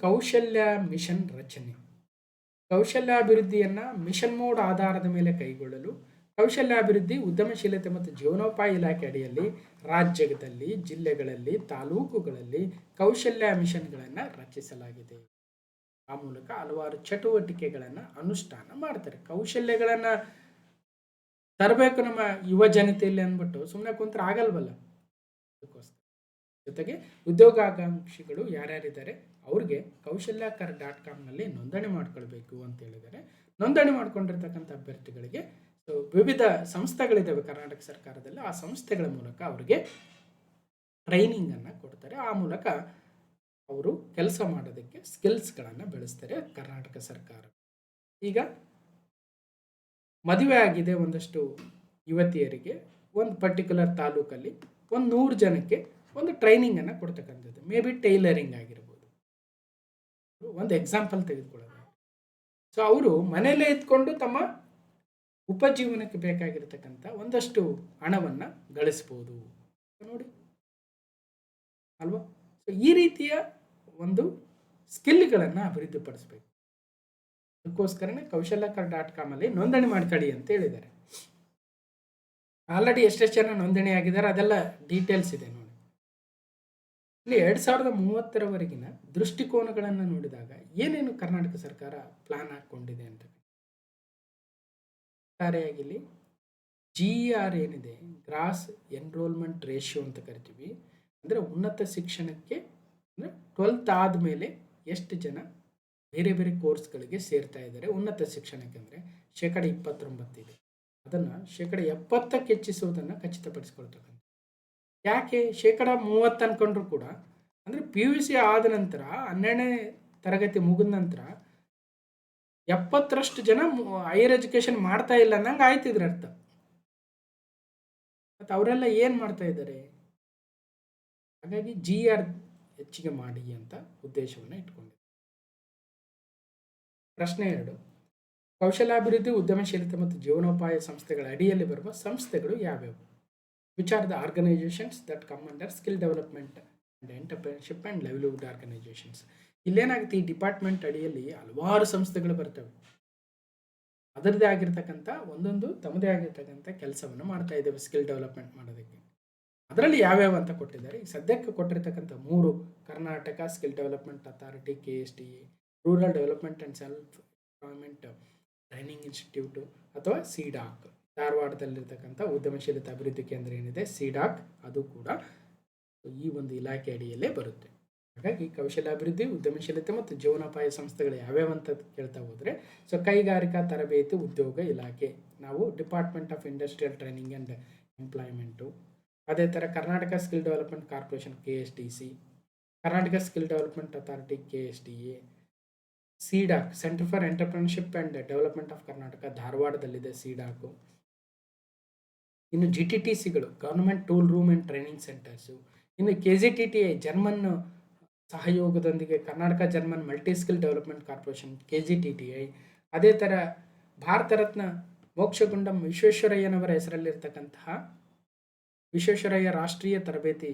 ಕೌಶಲ್ಯ ಮಿಷನ್ ರಚನೆ. ಕೌಶಲ್ಯಾಭಿವೃದ್ಧಿಯನ್ನು ಮಿಷನ್ ಮೋಡ್ ಆಧಾರದ ಮೇಲೆ ಕೈಗೊಳ್ಳಲು ಕೌಶಲ್ಯಾಭಿವೃದ್ಧಿ, ಉದ್ಯಮಶೀಲತೆ ಮತ್ತು ಜೀವನೋಪಾಯ ಇಲಾಖೆ ಅಡಿಯಲ್ಲಿ ರಾಜ್ಯದಲ್ಲಿ, ಜಿಲ್ಲೆಗಳಲ್ಲಿ, ತಾಲೂಕುಗಳಲ್ಲಿ ಕೌಶಲ್ಯ ಮಿಷನ್ಗಳನ್ನು ರಚಿಸಲಾಗಿದೆ. ಆ ಮೂಲಕ ಹಲವಾರು ಚಟುವಟಿಕೆಗಳನ್ನು ಅನುಷ್ಠಾನ ಮಾಡ್ತಾರೆ. ಕೌಶಲ್ಯಗಳನ್ನು ತರಬೇಕು ನಮ್ಮ ಯುವ ಜನತೆಯಲ್ಲಿ ಅಂದ್ಬಿಟ್ಟು ಸುಮ್ಮನೆ ಕುಂತ್ರೆ ಆಗಲ್ವಲ್ಲ. ಅದಕ್ಕೋಸ್ಕರ ಜೊತೆಗೆ ಉದ್ಯೋಗಾಕಾಂಕ್ಷಿಗಳು ಯಾರ್ಯಾರಿದ್ದಾರೆ ಅವ್ರಿಗೆ ಕೌಶಲ್ಯಕರ್.com ನೋಂದಣಿ ಮಾಡ್ಕೊಳ್ಬೇಕು ಅಂತ ಹೇಳಿದ್ದಾರೆ. ನೋಂದಣಿ ಮಾಡ್ಕೊಂಡಿರ್ತಕ್ಕಂಥ ಅಭ್ಯರ್ಥಿಗಳಿಗೆ ವಿವಿಧ ಸಂಸ್ಥೆಗಳಿದ್ದಾವೆ ಕರ್ನಾಟಕ ಸರ್ಕಾರದಲ್ಲಿ. ಆ ಸಂಸ್ಥೆಗಳ ಮೂಲಕ ಅವರಿಗೆ ಟ್ರೈನಿಂಗನ್ನು ಕೊಡ್ತಾರೆ. ಆ ಮೂಲಕ ಅವರು ಕೆಲಸ ಮಾಡೋದಕ್ಕೆ ಸ್ಕಿಲ್ಸ್ಗಳನ್ನು ಬೆಳೆಸ್ತಾರೆ ಕರ್ನಾಟಕ ಸರ್ಕಾರ. ಈಗ ಮದುವೆ ಆಗಿದೆ ಒಂದಷ್ಟು ಯುವತಿಯರಿಗೆ, ಒಂದು ಪರ್ಟಿಕ್ಯುಲರ್ ತಾಲೂಕಲ್ಲಿ 100 ಜನಕ್ಕೆ ಒಂದು ಟ್ರೈನಿಂಗನ್ನು ಕೊಡ್ತಕ್ಕಂಥದ್ದು. ಮೇ ಬಿ ಟೈಲರಿಂಗ್ ಆಗಿರ್ಬೋದು, ಒಂದು ಎಕ್ಸಾಂಪಲ್ ತೆಗೆದುಕೊಳ್ಳೋದು. ಸೊ ಅವರು ಮನೆಯಲ್ಲೇ ಇದ್ಕೊಂಡು ತಮ್ಮ ಉಪಜೀವನಕ್ಕೆ ಬೇಕಾಗಿರ್ತಕ್ಕಂಥ ಒಂದಷ್ಟು ಹಣವನ್ನು ಗಳಿಸ್ಬೋದು ನೋಡಿ ಅಲ್ವಾ. ಸೊ ಈ ರೀತಿಯ ಒಂದು ಸ್ಕಿಲ್ಗಳನ್ನು ಅಭಿವೃದ್ಧಿಪಡಿಸ್ಬೇಕು. ಅದಕ್ಕೋಸ್ಕರನೇ ಕೌಶಲ್ಯಕರ್.com ಅಲ್ಲಿ ನೋಂದಣಿ ಮಾಡ್ಕೊಳ್ಳಿ ಅಂತ ಹೇಳಿದ್ದಾರೆ. ಆಲ್ರೆಡಿ ಎಷ್ಟೆಷ್ಟು ಜನ ನೋಂದಣಿ ಆಗಿದ್ದಾರೆ ಅದೆಲ್ಲ ಡೀಟೇಲ್ಸ್ ಇದೆ ನೋಡಿ. ಇಲ್ಲಿ 2030ರವರೆಗಿನ ದೃಷ್ಟಿಕೋನಗಳನ್ನು ನೋಡಿದಾಗ ಏನೇನು ಕರ್ನಾಟಕ ಸರ್ಕಾರ ಪ್ಲಾನ್ ಹಾಕ್ಕೊಂಡಿದೆ ಅಂತ ಇಲ್ಲಿ GER ಏನಿದೆ, ಗ್ರಾಸ್ ಎನ್ರೋಲ್ಮೆಂಟ್ ರೇಷಿಯೋ ಅಂತ ಕರಿತೀವಿ. ಅಂದರೆ ಉನ್ನತ ಶಿಕ್ಷಣಕ್ಕೆ ಅಂದರೆ 12th ಆದಮೇಲೆ ಎಷ್ಟು ಜನ ಬೇರೆ ಬೇರೆ ಕೋರ್ಸ್ಗಳಿಗೆ ಸೇರ್ತಾ ಇದ್ದಾರೆ ಉನ್ನತ ಶಿಕ್ಷಣಕ್ಕೆ ಅಂದರೆ 29% ಇದೆ. ಅದನ್ನು 70% ಹೆಚ್ಚಿಸುವುದನ್ನು ಖಚಿತಪಡಿಸ್ಕೊಳ್ತಕ್ಕಂಥ. ಯಾಕೆ 30% ಅನ್ಕೊಂಡ್ರು ಕೂಡ ಅಂದರೆ PUC ಆದ ನಂತರ 12ನೇ ತರಗತಿ ಮುಗಿದ ನಂತರ 70% ಜನ ಹೈಯರ್ ಎಜುಕೇಶನ್ ಮಾಡ್ತಾ ಇಲ್ಲ ಅನ್ನಂಗೆ ಆಯ್ತಿದ್ರ ಅರ್ಥ. ಮತ್ತು ಅವರೆಲ್ಲ ಏನು ಮಾಡ್ತಾ ಇದ್ದಾರೆ? ಹಾಗಾಗಿ GER ಹೆಚ್ಚಿಗೆ ಮಾಡಿ ಅಂತ ಉದ್ದೇಶವನ್ನು ಇಟ್ಕೊಂಡಿದೆ. ಪ್ರಶ್ನೆ 2, ಕೌಶಲಾಭಿವೃದ್ಧಿ ಉದ್ಯಮಶೀಲತೆ ಮತ್ತು ಜೀವನೋಪಾಯ ಸಂಸ್ಥೆಗಳ ಅಡಿಯಲ್ಲಿ ಬರುವ ಸಂಸ್ಥೆಗಳು ಯಾವ್ಯಾವು? Which are the organisations that come under skill development and entrepreneurship and livelihood organisations. ಇಲ್ಲೇನಾಗುತ್ತೆ, ಈ ಡಿಪಾರ್ಟ್ಮೆಂಟ್ ಅಡಿಯಲ್ಲಿ ಹಲವಾರು ಸಂಸ್ಥೆಗಳು ಬರ್ತವೆ. ಅದರದೇ ಆಗಿರ್ತಕ್ಕಂಥ ಒಂದೊಂದು ತಮ್ಮದೇ ಆಗಿರ್ತಕ್ಕಂಥ ಕೆಲಸವನ್ನು ಮಾಡ್ತಾ ಇದ್ದೇವೆ ಸ್ಕಿಲ್ ಡೆವಲಪ್ಮೆಂಟ್ ಮಾಡೋದಕ್ಕೆ. ಅದರಲ್ಲಿ ಯಾವ್ಯಾವ ಅಂತ ಕೊಟ್ಟಿದ್ದಾರೆ. ಈಗ ಸದ್ಯಕ್ಕೆ ಕೊಟ್ಟಿರ್ತಕ್ಕಂಥ 3: Karnataka skill development authority KSDA, rural development and self employment training institute ಅಥವಾ CDAC, ಧಾರವಾಡದಲ್ಲಿರ್ತಕ್ಕಂಥ ಉದ್ಯಮಶೀಲತಾ ಅಭಿವೃದ್ಧಿ ಕೇಂದ್ರ ಏನಿದೆ CDAC, ಅದು ಕೂಡ ಈ ಒಂದು ಇಲಾಖೆ ಅಡಿಯಲ್ಲೇ ಬರುತ್ತೆ. ಹಾಗಾಗಿ ಕೌಶಲ್ಯಾಭಿವೃದ್ಧಿ ಉದ್ಯಮಶೀಲತೆ ಮತ್ತು ಜೀವನೋಪಾಯ ಸಂಸ್ಥೆಗಳು ಯಾವ್ಯಾವ ಅಂತ ಕೇಳ್ತಾ ಹೋದರೆ, ಸೊ ಕೈಗಾರಿಕಾ ತರಬೇತಿ ಉದ್ಯೋಗ ಇಲಾಖೆ, ನಾವು department of industrial training and employment. ಅದೇ ಥರ Karnataka skill development corporation KSDC, Karnataka skill development authority KSDA, CDAC centre for entrepreneurship and development of Karnataka ಧಾರವಾಡದಲ್ಲಿದೆ CDAC. ಇನ್ನು GTTCಗಳು government tool room and training centres. ಇನ್ನು KGTTI ಜರ್ಮನ್ ಸಹಯೋಗದೊಂದಿಗೆ Karnataka German multi skill development corporation KGTTI. ಅದೇ ಥರ ಭಾರತ ರತ್ನ ಮೋಕ್ಷಗುಂಡಂ ವಿಶ್ವೇಶ್ವರಯ್ಯನವರ ಹೆಸರಲ್ಲಿರ್ತಕ್ಕಂತಹ ವಿಶ್ವೇಶ್ವರಯ್ಯ ರಾಷ್ಟ್ರೀಯ ತರಬೇತಿ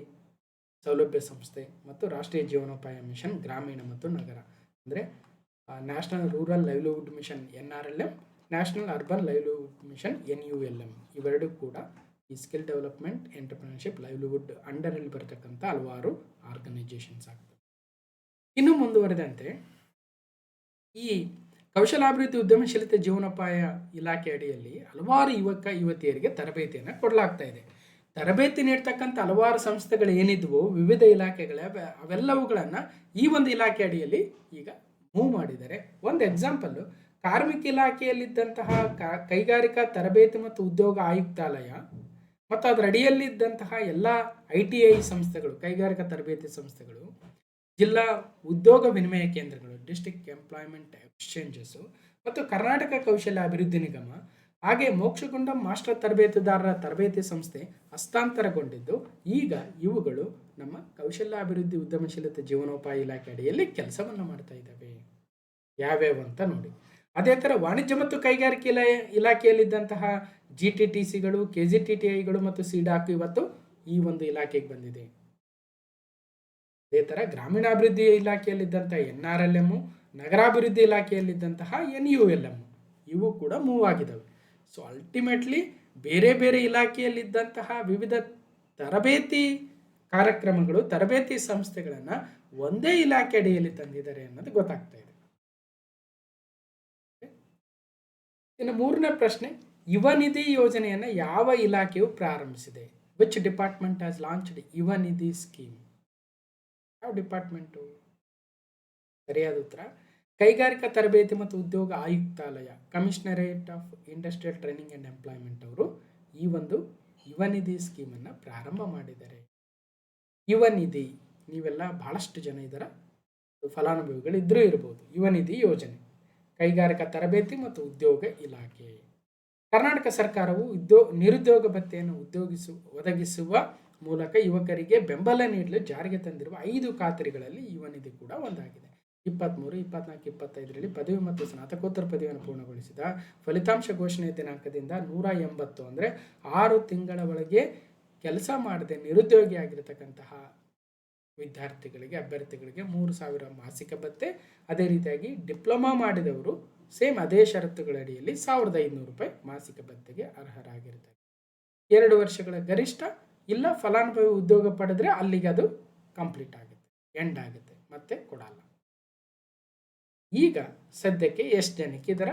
ಸೌಲಭ್ಯ ಸಂಸ್ಥೆ ಮತ್ತು ರಾಷ್ಟ್ರೀಯ ಜೀವನೋಪಾಯ ಮಿಷನ್ ಗ್ರಾಮೀಣ ಮತ್ತು ನಗರ ಅಂದರೆ national rural livelihood mission NRLM, national urban livelihood mission NULM. ಇವೆರಡೂ ಕೂಡ ಈ ಸ್ಕಿಲ್ ಡೆವಲಪ್ಮೆಂಟ್ ಎಂಟರ್ಪ್ರಿನರ್ಶಿಪ್ ಲೈವ್ಲಿಹುಡ್ ಅಂಡರಲ್ಲಿ ಬರತಕ್ಕಂಥ ಹಲವಾರು ಆರ್ಗನೈಸೇಷನ್ಸ್ ಆಗ್ತವೆ. ಇನ್ನು ಮುಂದುವರೆದಂತೆ ಈ ಕೌಶಲಾಭಿವೃದ್ಧಿ ಉದ್ಯಮಶೀಲತೆ ಜೀವನೋಪಾಯ ಇಲಾಖೆ ಅಡಿಯಲ್ಲಿ ಹಲವಾರು ಯುವತಿಯರಿಗೆ ತರಬೇತಿಯನ್ನು ಕೊಡಲಾಗ್ತಾ ಇದೆ. ತರಬೇತಿ ನೀಡ್ತಕ್ಕಂಥ ಹಲವಾರು ಸಂಸ್ಥೆಗಳು ಏನಿದ್ವು ವಿವಿಧ ಇಲಾಖೆಗಳ ಅವೆಲ್ಲವುಗಳನ್ನು ಈ ಒಂದು ಇಲಾಖೆ ಅಡಿಯಲ್ಲಿ ಈಗ ಮೂವ್ ಮಾಡಿದ್ದಾರೆ. ಒಂದು ಎಕ್ಸಾಂಪಲ್ಲು, ಕಾರ್ಮಿಕ ಇಲಾಖೆಯಲ್ಲಿದ್ದಂತಹ ಕೈಗಾರಿಕಾ ತರಬೇತಿ ಮತ್ತು ಉದ್ಯೋಗ ಆಯುಕ್ತಾಲಯ ಮತ್ತು ಅದರ ಅಡಿಯಲ್ಲಿದ್ದಂತಹ ಎಲ್ಲ ITI ಸಂಸ್ಥೆಗಳು, ಕೈಗಾರಿಕಾ ತರಬೇತಿ ಸಂಸ್ಥೆಗಳು, ಜಿಲ್ಲಾ ಉದ್ಯೋಗ ವಿನಿಮಯ ಕೇಂದ್ರಗಳು, ಡಿಸ್ಟ್ರಿಕ್ಟ್ ಎಂಪ್ಲಾಯ್ಮೆಂಟ್ ಎಕ್ಸ್ಚೇಂಜಸ್ಸು ಮತ್ತು ಕರ್ನಾಟಕ ಕೌಶಲ್ಯ ಅಭಿವೃದ್ಧಿ ನಿಗಮ, ಹಾಗೆ ಮೋಕ್ಷಗುಂಡಂ ಮಾಸ್ಟರ್ ತರಬೇತುದಾರರ ತರಬೇತಿ ಸಂಸ್ಥೆ ಹಸ್ತಾಂತರಗೊಂಡಿದ್ದು ಈಗ ಇವುಗಳು ನಮ್ಮ ಕೌಶಲ್ಯಾಭಿವೃದ್ಧಿ ಉದ್ಯಮಶೀಲತೆ ಜೀವನೋಪಾಯ ಇಲಾಖೆ ಅಡಿಯಲ್ಲಿ ಕೆಲಸವನ್ನು ಮಾಡ್ತಾ ಇದ್ದಾವೆ. ಯಾವ್ಯಾವ ಅಂತ ನೋಡಿ. ಅದೇ ಥರ ವಾಣಿಜ್ಯ ಮತ್ತು ಕೈಗಾರಿಕೆ ಇಲಾಖೆಯಲ್ಲಿದ್ದಂತಹ GTTCಗಳು, KGTTIಗಳು ಮತ್ತು CDAC ಇವತ್ತು ಈ ಒಂದು ಇಲಾಖೆಗೆ ಬಂದಿದೆ. ಅದೇ ಥರ ಗ್ರಾಮೀಣಾಭಿವೃದ್ಧಿ ಇಲಾಖೆಯಲ್ಲಿದ್ದಂಥ NRLM, ನಗರಾಭಿವೃದ್ಧಿ ಇಲಾಖೆಯಲ್ಲಿದ್ದಂತಹ NULM ಇವು ಕೂಡ ಮೂವ್ ಆಗಿದ್ದಾವೆ. ಸೊ ಅಲ್ಟಿಮೇಟ್ಲಿ ಬೇರೆ ಬೇರೆ ಇಲಾಖೆಯಲ್ಲಿದ್ದಂತಹ ವಿವಿಧ ತರಬೇತಿ ಕಾರ್ಯಕ್ರಮಗಳು, ತರಬೇತಿ ಸಂಸ್ಥೆಗಳನ್ನು ಒಂದೇ ಇಲಾಖೆ ಅಡಿಯಲ್ಲಿ ತಂದಿದ್ದಾರೆ ಅನ್ನೋದು ಗೊತ್ತಾಗ್ತಾ ಇದೆ. ಇನ್ನು 3ನೇ ಪ್ರಶ್ನೆ, ಯುವ ನಿಧಿ ಯೋಜನೆಯನ್ನು ಯಾವ ಇಲಾಖೆಯು ಪ್ರಾರಂಭಿಸಿದೆ? ವಿಚ್ ಡಿಪಾರ್ಟ್ಮೆಂಟ್ ಹ್ಯಾಸ್ ಲಾಂಚ್ಡ್ ಯುವ ನಿಧಿ ಸ್ಕೀಮ್? ಯಾವ ಡಿಪಾರ್ಟ್ಮೆಂಟು? ಸರಿಯಾದ ಉತ್ತರ ಕೈಗಾರಿಕಾ ತರಬೇತಿ ಮತ್ತು ಉದ್ಯೋಗ ಆಯುಕ್ತಾಲಯ, commissionerate of industrial training and employment ಅವರು ಈ ಒಂದು ಯುವ ನಿಧಿ ಸ್ಕೀಮನ್ನು ಪ್ರಾರಂಭ ಮಾಡಿದ್ದಾರೆ. ಯುವ ನಿಧಿ, ನೀವೆಲ್ಲ ಬಹಳಷ್ಟು ಜನ ಇದರ ಫಲಾನುಭವಿಗಳು ಇದ್ರೂ ಇರ್ಬೋದು. ಯುವ ನಿಧಿ ಯೋಜನೆ ಕೈಗಾರಿಕಾ ತರಬೇತಿ ಮತ್ತು ಉದ್ಯೋಗ ಇಲಾಖೆ. ಕರ್ನಾಟಕ ಸರ್ಕಾರವು ನಿರುದ್ಯೋಗ ಭತ್ಯೆಯನ್ನು ಒದಗಿಸುವ ಮೂಲಕ ಯುವಕರಿಗೆ ಬೆಂಬಲ ನೀಡಲು ಜಾರಿಗೆ ತಂದಿರುವ 5 ಖಾತರಿಗಳಲ್ಲಿ ಯುವ ನಿಧಿ ಕೂಡ ಒಂದಾಗಿದೆ. 23, 24, 25ರಲ್ಲಿ ಪದವಿ ಮತ್ತು ಸ್ನಾತಕೋತ್ತರ ಪದವಿಯನ್ನು ಪೂರ್ಣಗೊಳಿಸಿದ ಫಲಿತಾಂಶ ಘೋಷಣೆ ದಿನಾಂಕದಿಂದ 180 ಅಂದರೆ 6 ತಿಂಗಳ ಒಳಗೆ ಕೆಲಸ ಮಾಡದೆ ನಿರುದ್ಯೋಗಿ ಆಗಿರತಕ್ಕಂತಹ ವಿದ್ಯಾರ್ಥಿಗಳಿಗೆ ಅಭ್ಯರ್ಥಿಗಳಿಗೆ 3,000 ಮಾಸಿಕ ಭತ್ಯೆ. ಅದೇ ರೀತಿಯಾಗಿ ಡಿಪ್ಲೊಮಾ ಮಾಡಿದವರು ಸೇಮ್ ಅದೇ ಷರತ್ತುಗಳ ಅಡಿಯಲ್ಲಿ 1,500 ರೂಪಾಯಿ ಮಾಸಿಕ ಭತ್ಯೆಗೆ ಅರ್ಹರಾಗಿರ್ತಾರೆ. 2 ವರ್ಷಗಳ ಗರಿಷ್ಠ ಇಲ್ಲ ಫಲಾನುಭವಿ ಉದ್ಯೋಗ ಪಡೆದ್ರೆ ಅಲ್ಲಿಗೆ ಅದು ಕಂಪ್ಲೀಟ್ ಆಗುತ್ತೆ, ಎಂಡ್ ಆಗುತ್ತೆ, ಮತ್ತೆ ಕೊಡಲ್ಲ. ಈಗ ಸದ್ಯಕ್ಕೆ ಎಷ್ಟು ಜನಕ್ಕೆ ಇದರ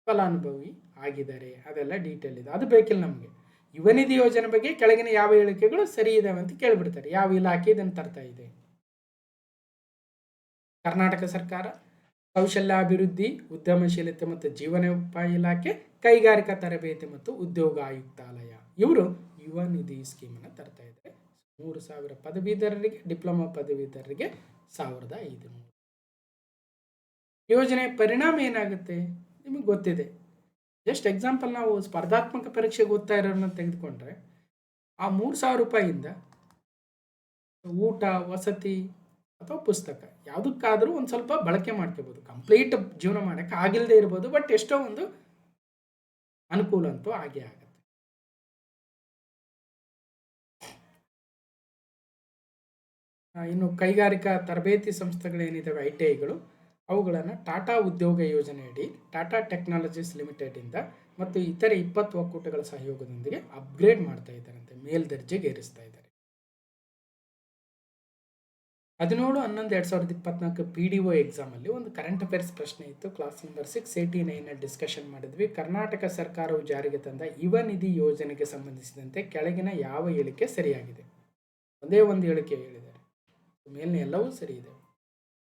ಫಲಾನುಭವಿ ಆಗಿದ್ದಾರೆ ಅದೆಲ್ಲ ಡೀಟೇಲ್ ಇದೆ, ಅದು ಬೇಕಿಲ್ಲ ನಮಗೆ. ಯುವ ನಿಧಿ ಯೋಜನೆ ಬಗ್ಗೆ ಕೆಳಗಿನ ಯಾವ ಹೇಳಿಕೆಗಳು ಸರಿ ಇದಾವೆ ಅಂತ ಕೇಳಿಬಿಡ್ತಾರೆ. ಯಾವ ಇಲಾಖೆ ಇದನ್ನು ತರ್ತಾ ಇದೆ? ಕರ್ನಾಟಕ ಸರ್ಕಾರ, ಕೌಶಲ್ಯಾಭಿವೃದ್ಧಿ, ಉದ್ಯಮಶೀಲತೆ ಮತ್ತು ಜೀವನೋಪಾಯ ಇಲಾಖೆ, ಕೈಗಾರಿಕಾ ತರಬೇತಿ ಮತ್ತು ಉದ್ಯೋಗ ಆಯುಕ್ತಾಲಯ ಇವರು ಯುವ ನಿಧಿ ಸ್ಕೀಮನ್ನು ತರ್ತಾ ಇದ್ದಾರೆ. 3,000 ಪದವೀಧರರಿಗೆ, ಡಿಪ್ಲೊಮಾ ಪದವೀಧರರಿಗೆ 1,500. ಯೋಜನೆ ಪರಿಣಾಮ ಏನಾಗುತ್ತೆ ನಿಮಗೆ ಗೊತ್ತಿದೆ. ಜಸ್ಟ್ ಎಕ್ಸಾಂಪಲ್, ನಾವು ಸ್ಪರ್ಧಾತ್ಮಕ ಪರೀಕ್ಷೆಗೆ ಓದ್ತಾ ಇರೋರನ್ನ ತೆಗೆದುಕೊಂಡ್ರೆ ಆ 3,000 ರೂಪಾಯಿಯಿಂದ ಊಟ, ವಸತಿ ಅಥವಾ ಪುಸ್ತಕ ಯಾವುದಕ್ಕಾದರೂ ಒಂದು ಸ್ವಲ್ಪ ಬಳಕೆ ಮಾಡ್ಕೋಬೋದು. ಕಂಪ್ಲೀಟ್ ಜೀವನ ಮಾಡೋಕ್ಕೆ ಆಗಿಲ್ಲದೆ ಇರ್ಬೋದು, ಬಟ್ ಎಷ್ಟೋ ಒಂದು ಅನುಕೂಲ ಅಂತೂ ಆಗೇ ಆಗುತ್ತೆ. ಇನ್ನು ಕೈಗಾರಿಕಾ ತರಬೇತಿ ಸಂಸ್ಥೆಗಳೇನಿದ್ದಾವೆ ITIಗಳು, ಅವುಗಳನ್ನು ಟಾಟಾ ಉದ್ಯೋಗ ಯೋಜನೆಯಡಿ ಟಾಟಾ ಟೆಕ್ನಾಲಜೀಸ್ ಲಿಮಿಟೆಡಿಂದ ಮತ್ತು ಇತರೆ 20 ಒಕ್ಕೂಟಗಳ ಸಹಯೋಗದೊಂದಿಗೆ ಅಪ್ಗ್ರೇಡ್ ಮಾಡ್ತಾ ಇದ್ದಾರಂತೆ, ಮೇಲ್ದರ್ಜೆಗೆ ಏರಿಸ್ತಾ ಇದ್ದಾರೆ. 17/11/2024 PDO ಎಕ್ಸಾಮಲ್ಲಿ ಒಂದು ಕರೆಂಟ್ ಅಫೇರ್ಸ್ ಪ್ರಶ್ನೆ ಇತ್ತು. ಕ್ಲಾಸ್ ನಂಬರ್ 689 ಡಿಸ್ಕಷನ್ ಮಾಡಿದ್ವಿ. ಕರ್ನಾಟಕ ಸರ್ಕಾರವು ಜಾರಿಗೆ ತಂದ ಯುವ ನಿಧಿ ಯೋಜನೆಗೆ ಸಂಬಂಧಿಸಿದಂತೆ ಕೆಳಗಿನ ಯಾವ ಹೇಳಿಕೆ ಸರಿಯಾಗಿದೆ? ಒಂದೇ ಒಂದು ಹೇಳಿಕೆ ಹೇಳಿದ್ದಾರೆ, ಮೇಲಿನ ಎಲ್ಲವೂ ಸರಿ ಇದೆ.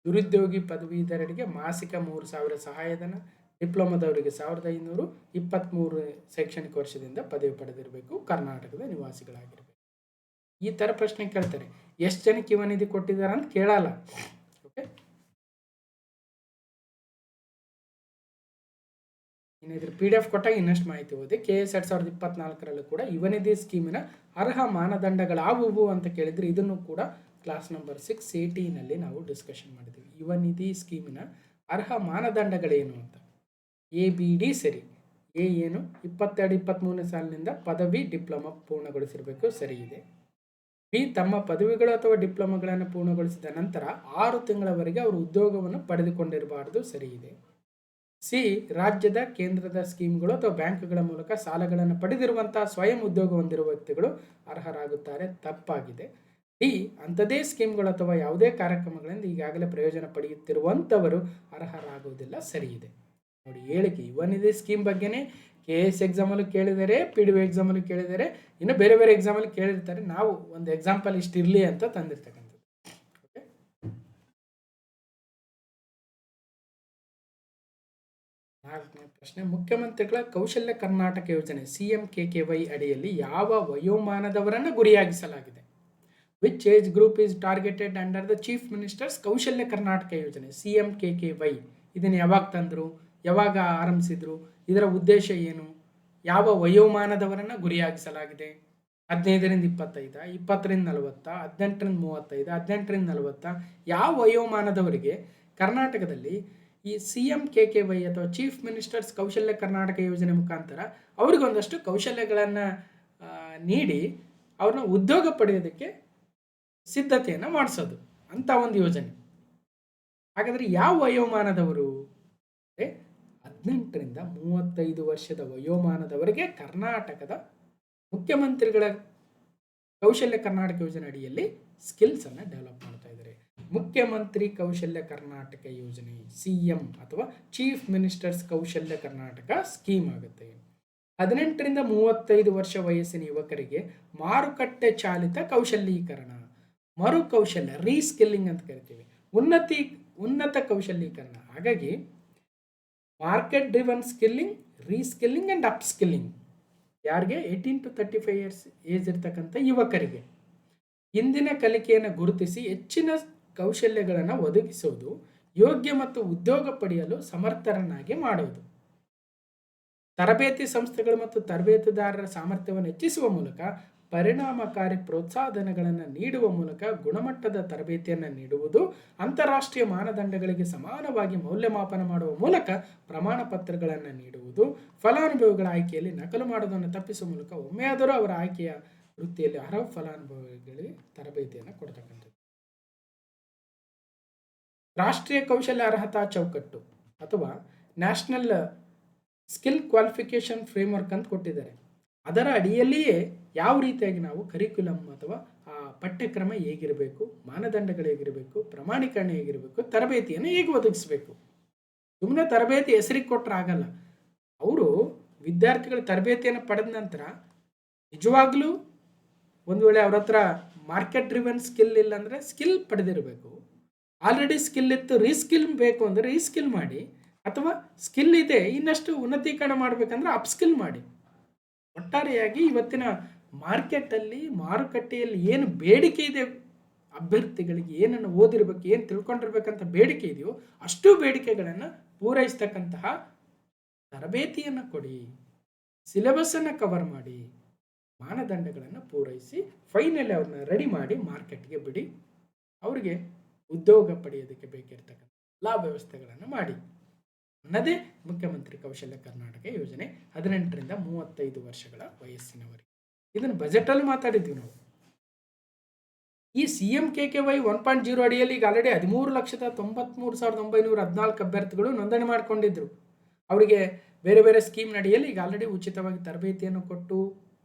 ನಿರುದ್ಯೋಗಿ ಪದವೀಧರರಿಗೆ ಮಾಸಿಕ 3,000 ಸಹಾಯಧನ, ಡಿಪ್ಲೊಮಾದವರಿಗೆ 1,500, 23 ಶೈಕ್ಷಣಿಕ ವರ್ಷದಿಂದ ಪದವಿ ಪಡೆದಿರಬೇಕು, ಕರ್ನಾಟಕದ ನಿವಾಸಿಗಳಾಗಿರಬೇಕು. ಈ ಥರ ಪ್ರಶ್ನೆ ಕೇಳ್ತಾರೆ. ಎಷ್ಟು ಜನಕ್ಕೆ ಯುವ ನಿಧಿ ಕೊಟ್ಟಿದ್ದಾರೆ ಅಂತ ಕೇಳಲ್ಲ. ಓಕೆ, ಇನ್ನು ಇದ್ರ PDF ಕೊಟ್ಟಾಗ ಇನ್ನಷ್ಟು ಮಾಹಿತಿ ಓದಿ. KS 2024 ಕೂಡ ಯುವ ನಿಧಿ ಸ್ಕೀಮಿನ ಅರ್ಹ ಮಾನದಂಡಗಳಾವುವು ಅಂತ ಕೇಳಿದ್ರೆ ಇದನ್ನು ಕೂಡ ಕ್ಲಾಸ್ ನಂಬರ್ 680ನಲ್ಲಿ ನಾವು ಡಿಸ್ಕಷನ್ ಮಾಡಿದ್ದೀವಿ. ಯುವ ನಿಧಿ ಸ್ಕೀಮಿನ ಅರ್ಹ ಮಾನದಂಡಗಳೇನು ಅಂತ. ABD ಸರಿ. ಎ ಏನು 22-23 ಸಾಲಿನಿಂದ ಪದವಿ ಡಿಪ್ಲೊಮಾ ಪೂರ್ಣಗೊಳಿಸಿರಬೇಕು, ಸರಿ ಇದೆ. B ತಮ್ಮ ಪದವಿಗಳು ಅಥವಾ ಡಿಪ್ಲೊಮಾಗಳನ್ನು ಪೂರ್ಣಗೊಳಿಸಿದ ನಂತರ 6 ತಿಂಗಳವರೆಗೆ ಅವರು ಉದ್ಯೋಗವನ್ನು ಪಡೆದುಕೊಂಡಿರಬಾರದು, ಸರಿ ಇದೆ. C ರಾಜ್ಯದ ಕೇಂದ್ರದ ಸ್ಕೀಮ್ಗಳು ಅಥವಾ ಬ್ಯಾಂಕ್ಗಳ ಮೂಲಕ ಸಾಲಗಳನ್ನು ಪಡೆದಿರುವಂತಹ ಸ್ವಯಂ ಉದ್ಯೋಗ ಹೊಂದಿರುವ ವ್ಯಕ್ತಿಗಳು ಅರ್ಹರಾಗುತ್ತಾರೆ, ತಪ್ಪಾಗಿದೆ. D ಅಂಥದೇ ಸ್ಕೀಮ್ಗಳು ಅಥವಾ ಯಾವುದೇ ಕಾರ್ಯಕ್ರಮಗಳಿಂದ ಈಗಾಗಲೇ ಪ್ರಯೋಜನ ಪಡೆಯುತ್ತಿರುವಂಥವರು ಅರ್ಹರಾಗುವುದಿಲ್ಲ, ಸರಿ ಇದೆ. ನೋಡಿ, ಹೇಳಿಕೆ ಯುವ ನಿಧಿ ಸ್ಕೀಮ್ ಬಗ್ಗೆನೇ KS ಎಕ್ಸಾಮಲ್ಲಿ ಕೇಳಿದ್ದಾರೆ, PDO ಎಕ್ಸಾಮಲ್ಲಿ ಕೇಳಿದ್ದಾರೆ, ಇನ್ನು ಬೇರೆ ಬೇರೆ ಎಕ್ಸಾಮಲ್ಲಿ ಕೇಳಿರ್ತಾರೆ. ನಾವು ಒಂದು ಎಕ್ಸಾಂಪಲ್ ಇಷ್ಟಿರಲಿ ಅಂತ ತಂದಿರ್ತಕ್ಕಂಥದ್ದು. ಓಕೆ, ನಾಲ್ಕನೇ ಪ್ರಶ್ನೆ, ಮುಖ್ಯಮಂತ್ರಿಗಳ ಕೌಶಲ್ಯ ಕರ್ನಾಟಕ ಯೋಜನೆ CMKKY ಅಡಿಯಲ್ಲಿ ಯಾವ ವಯೋಮಾನದವರನ್ನು ಗುರಿಯಾಗಿಸಲಾಗಿದೆ? Which age group is targeted under the chief minister's Kaushalya Karnataka ಯೋಜನೆ CMKKY? ಇದನ್ನು ಯಾವಾಗ ತಂದರು, ಯಾವಾಗ ಆರಂಭಿಸಿದ್ರು, ಇದರ ಉದ್ದೇಶ ಏನು, ಯಾವ ವಯೋಮಾನದವರನ್ನು ಗುರಿಯಾಗಿಸಲಾಗಿದೆ? 15-25, 20-40, 18-35, 18-40, ಯಾವ ವಯೋಮಾನದವರಿಗೆ ಕರ್ನಾಟಕದಲ್ಲಿ ಈ CMKKY ಅಥವಾ ಚೀಫ್ ಮಿನಿಸ್ಟರ್ಸ್ ಕೌಶಲ್ಯ ಕರ್ನಾಟಕ ಯೋಜನೆ ಮುಖಾಂತರ ಅವ್ರಿಗೊಂದಷ್ಟು ಕೌಶಲ್ಯಗಳನ್ನು ನೀಡಿ ಅವ್ರನ್ನ ಉದ್ಯೋಗ ಪಡೆಯೋದಕ್ಕೆ ಸಿದ್ಧತೆಯನ್ನು ಮಾಡಿಸೋದು ಅಂತ ಒಂದು ಯೋಜನೆ. ಹಾಗಾದರೆ ಯಾವ ವಯೋಮಾನದವರು? 18-35 ವರ್ಷದ ವಯೋಮಾನದವರೆಗೆ ಕರ್ನಾಟಕದ ಮುಖ್ಯಮಂತ್ರಿಗಳ ಕೌಶಲ್ಯ ಕರ್ನಾಟಕ ಯೋಜನೆ ಅಡಿಯಲ್ಲಿ ಸ್ಕಿಲ್ಸನ್ನು ಡೆವಲಪ್ ಮಾಡ್ತಾ ಇದ್ದಾರೆ. ಮುಖ್ಯಮಂತ್ರಿ ಕೌಶಲ್ಯ ಕರ್ನಾಟಕ ಯೋಜನೆ CM ಅಥವಾ chief minister's Kaushalya Karnataka scheme ಆಗುತ್ತೆ. 18-35 ವರ್ಷ ವಯಸ್ಸಿನ ಯುವಕರಿಗೆ ಮಾರುಕಟ್ಟೆ ಚಾಲಿತ ಕೌಶಲ್ಯೀಕರಣ, ಮರುಕೌಶಲ್ಯ, ರೀಸ್ಕಿಲ್ಲಿಂಗ್ ಅಂತ ಕರಿತೀವಿ, ಉನ್ನತ ಕೌಶಲ್ಯೀಕರಣ. ಹಾಗಾಗಿ market driven skilling, reskilling and upskilling ಯಾರಿಗೆ? 18-35 ಇಯರ್ಸ್ ಏಜ್ ಇರ್ತಕ್ಕಂಥ ಯುವಕರಿಗೆ ಇಂದಿನ ಕಲಿಕೆಯನ್ನು ಗುರುತಿಸಿ ಹೆಚ್ಚಿನ ಕೌಶಲ್ಯಗಳನ್ನು ಒದಗಿಸೋದು, ಯೋಗ್ಯ ಮತ್ತು ಉದ್ಯೋಗ ಪಡೆಯಲು ಸಮರ್ಥರನ್ನಾಗಿ ಮಾಡೋದು. ತರಬೇತಿ ಸಂಸ್ಥೆಗಳು ಮತ್ತು ತರಬೇತುದಾರರ ಸಾಮರ್ಥ್ಯವನ್ನು ಹೆಚ್ಚಿಸುವ ಮೂಲಕ ಪರಿಣಾಮಕಾರಿ ಪ್ರೋತ್ಸಾಹಧನಗಳನ್ನು ನೀಡುವ ಮೂಲಕ ಗುಣಮಟ್ಟದ ತರಬೇತಿಯನ್ನು ನೀಡುವುದು, ಅಂತಾರಾಷ್ಟ್ರೀಯ ಮಾನದಂಡಗಳಿಗೆ ಸಮಾನವಾಗಿ ಮೌಲ್ಯಮಾಪನ ಮಾಡುವ ಮೂಲಕ ಪ್ರಮಾಣ ಪತ್ರಗಳನ್ನು ನೀಡುವುದು, ಫಲಾನುಭವಿಗಳ ಆಯ್ಕೆಯಲ್ಲಿ ನಕಲು ಮಾಡುವುದನ್ನು ತಪ್ಪಿಸುವ ಮೂಲಕ ಒಮ್ಮೆಯಾದರೂ ಅವರ ಆಯ್ಕೆಯ ವೃತ್ತಿಯಲ್ಲಿ ಅರ್ಹ ಫಲಾನುಭವಿಗಳಿಗೆ ತರಬೇತಿಯನ್ನು ಕೊಡ್ತಕ್ಕಂಥದ್ದು. ರಾಷ್ಟ್ರೀಯ ಕೌಶಲ್ಯ ಅರ್ಹತಾ ಚೌಕಟ್ಟು ಅಥವಾ ನ್ಯಾಷನಲ್ ಸ್ಕಿಲ್ ಕ್ವಾಲಿಫಿಕೇಷನ್ ಫ್ರೇಮ್ವರ್ಕ್ ಅಂತ ಕೊಟ್ಟಿದ್ದಾರೆ. ಅದರ ಅಡಿಯಲ್ಲಿಯೇ ಯಾವ ರೀತಿಯಾಗಿ ನಾವು ಕರಿಕ್ಯುಲಮ್ ಅಥವಾ ಆ ಪಠ್ಯಕ್ರಮ ಹೇಗಿರಬೇಕು, ಮಾನದಂಡಗಳು ಹೇಗಿರಬೇಕು, ಪ್ರಮಾಣೀಕರಣ ಹೇಗಿರಬೇಕು, ತರಬೇತಿಯನ್ನು ಹೇಗೆ ಒದಗಿಸಬೇಕು. ಸುಮ್ಮನೆ ತರಬೇತಿ ಹೆಸರಿಗೆ ಕೊಟ್ಟರೆ ಆಗಲ್ಲ. ಅವರು ವಿದ್ಯಾರ್ಥಿಗಳ ತರಬೇತಿಯನ್ನು ಪಡೆದ ನಂತರ ನಿಜವಾಗ್ಲೂ ಒಂದು ವೇಳೆ ಅವ್ರ ಹತ್ರ ಮಾರ್ಕೆಟ್ ಡ್ರಿವನ್ ಸ್ಕಿಲ್ ಇಲ್ಲ ಅಂದರೆ ಸ್ಕಿಲ್ ಪಡೆದಿರಬೇಕು. ಆಲ್ರೆಡಿ ಸ್ಕಿಲ್ ಇತ್ತು, ರೀಸ್ಕಿಲ್ ಬೇಕು ಅಂದರೆ ರೀಸ್ಕಿಲ್ ಮಾಡಿ, ಅಥವಾ ಸ್ಕಿಲ್ ಇದೆ ಇನ್ನಷ್ಟು ಉನ್ನತೀಕರಣ ಮಾಡಬೇಕಂದ್ರೆ ಅಪ್ಸ್ಕಿಲ್ ಮಾಡಿ. ಒಟ್ಟಾರೆಯಾಗಿ ಇವತ್ತಿನ ಮಾರುಕಟ್ಟೆಯಲ್ಲಿ ಏನು ಬೇಡಿಕೆ ಇದೆ, ಅಭ್ಯರ್ಥಿಗಳಿಗೆ ಏನನ್ನು ಓದಿರ್ಬೇಕು, ಏನು ತಿಳ್ಕೊಂಡಿರ್ಬೇಕಂತ ಬೇಡಿಕೆ ಇದೆಯೋ ಅಷ್ಟು ಬೇಡಿಕೆಗಳನ್ನು ಪೂರೈಸ್ತಕ್ಕಂತಹ ತರಬೇತಿಯನ್ನು ಕೊಡಿ, ಸಿಲೆಬಸ್ಸನ್ನು ಕವರ್ ಮಾಡಿ, ಮಾನದಂಡಗಳನ್ನು ಪೂರೈಸಿ ಫೈನಲಿ ಅವ್ರನ್ನ ರೆಡಿ ಮಾಡಿ ಮಾರ್ಕೆಟ್ಗೆ ಬಿಡಿ. ಅವರಿಗೆ ಉದ್ಯೋಗ ಪಡೆಯೋದಕ್ಕೆ ಬೇಕಿರ್ತಕ್ಕಂಥ ಎಲ್ಲ ವ್ಯವಸ್ಥೆಗಳನ್ನು ಮಾಡಿ ಅನ್ನೋದೇ ಮುಖ್ಯಮಂತ್ರಿ ಕೌಶಲ್ಯ ಕರ್ನಾಟಕ ಯೋಜನೆ. 18ರಿಂದ 35 ವರ್ಷಗಳ ವಯಸ್ಸಿನವರಿಗೆ. ಇದನ್ನು ಬಜೆಟಲ್ಲಿ ಮಾತಾಡಿದ್ವಿ ನಾವು. ಈ CMKKY 1.0 ಅಡಿಯಲ್ಲಿ ಈಗ ಆಲ್ರೆಡಿ 13,93,914 ಅಭ್ಯರ್ಥಿಗಳು ನೋಂದಣಿ ಮಾಡಿಕೊಂಡಿದ್ರು. ಅವರಿಗೆ ಬೇರೆ ಬೇರೆ ಸ್ಕೀಮ್ ಅಡಿಯಲ್ಲಿ ಈಗ ಆಲ್ರೆಡಿ ಉಚಿತವಾಗಿ ತರಬೇತಿಯನ್ನು ಕೊಟ್ಟು,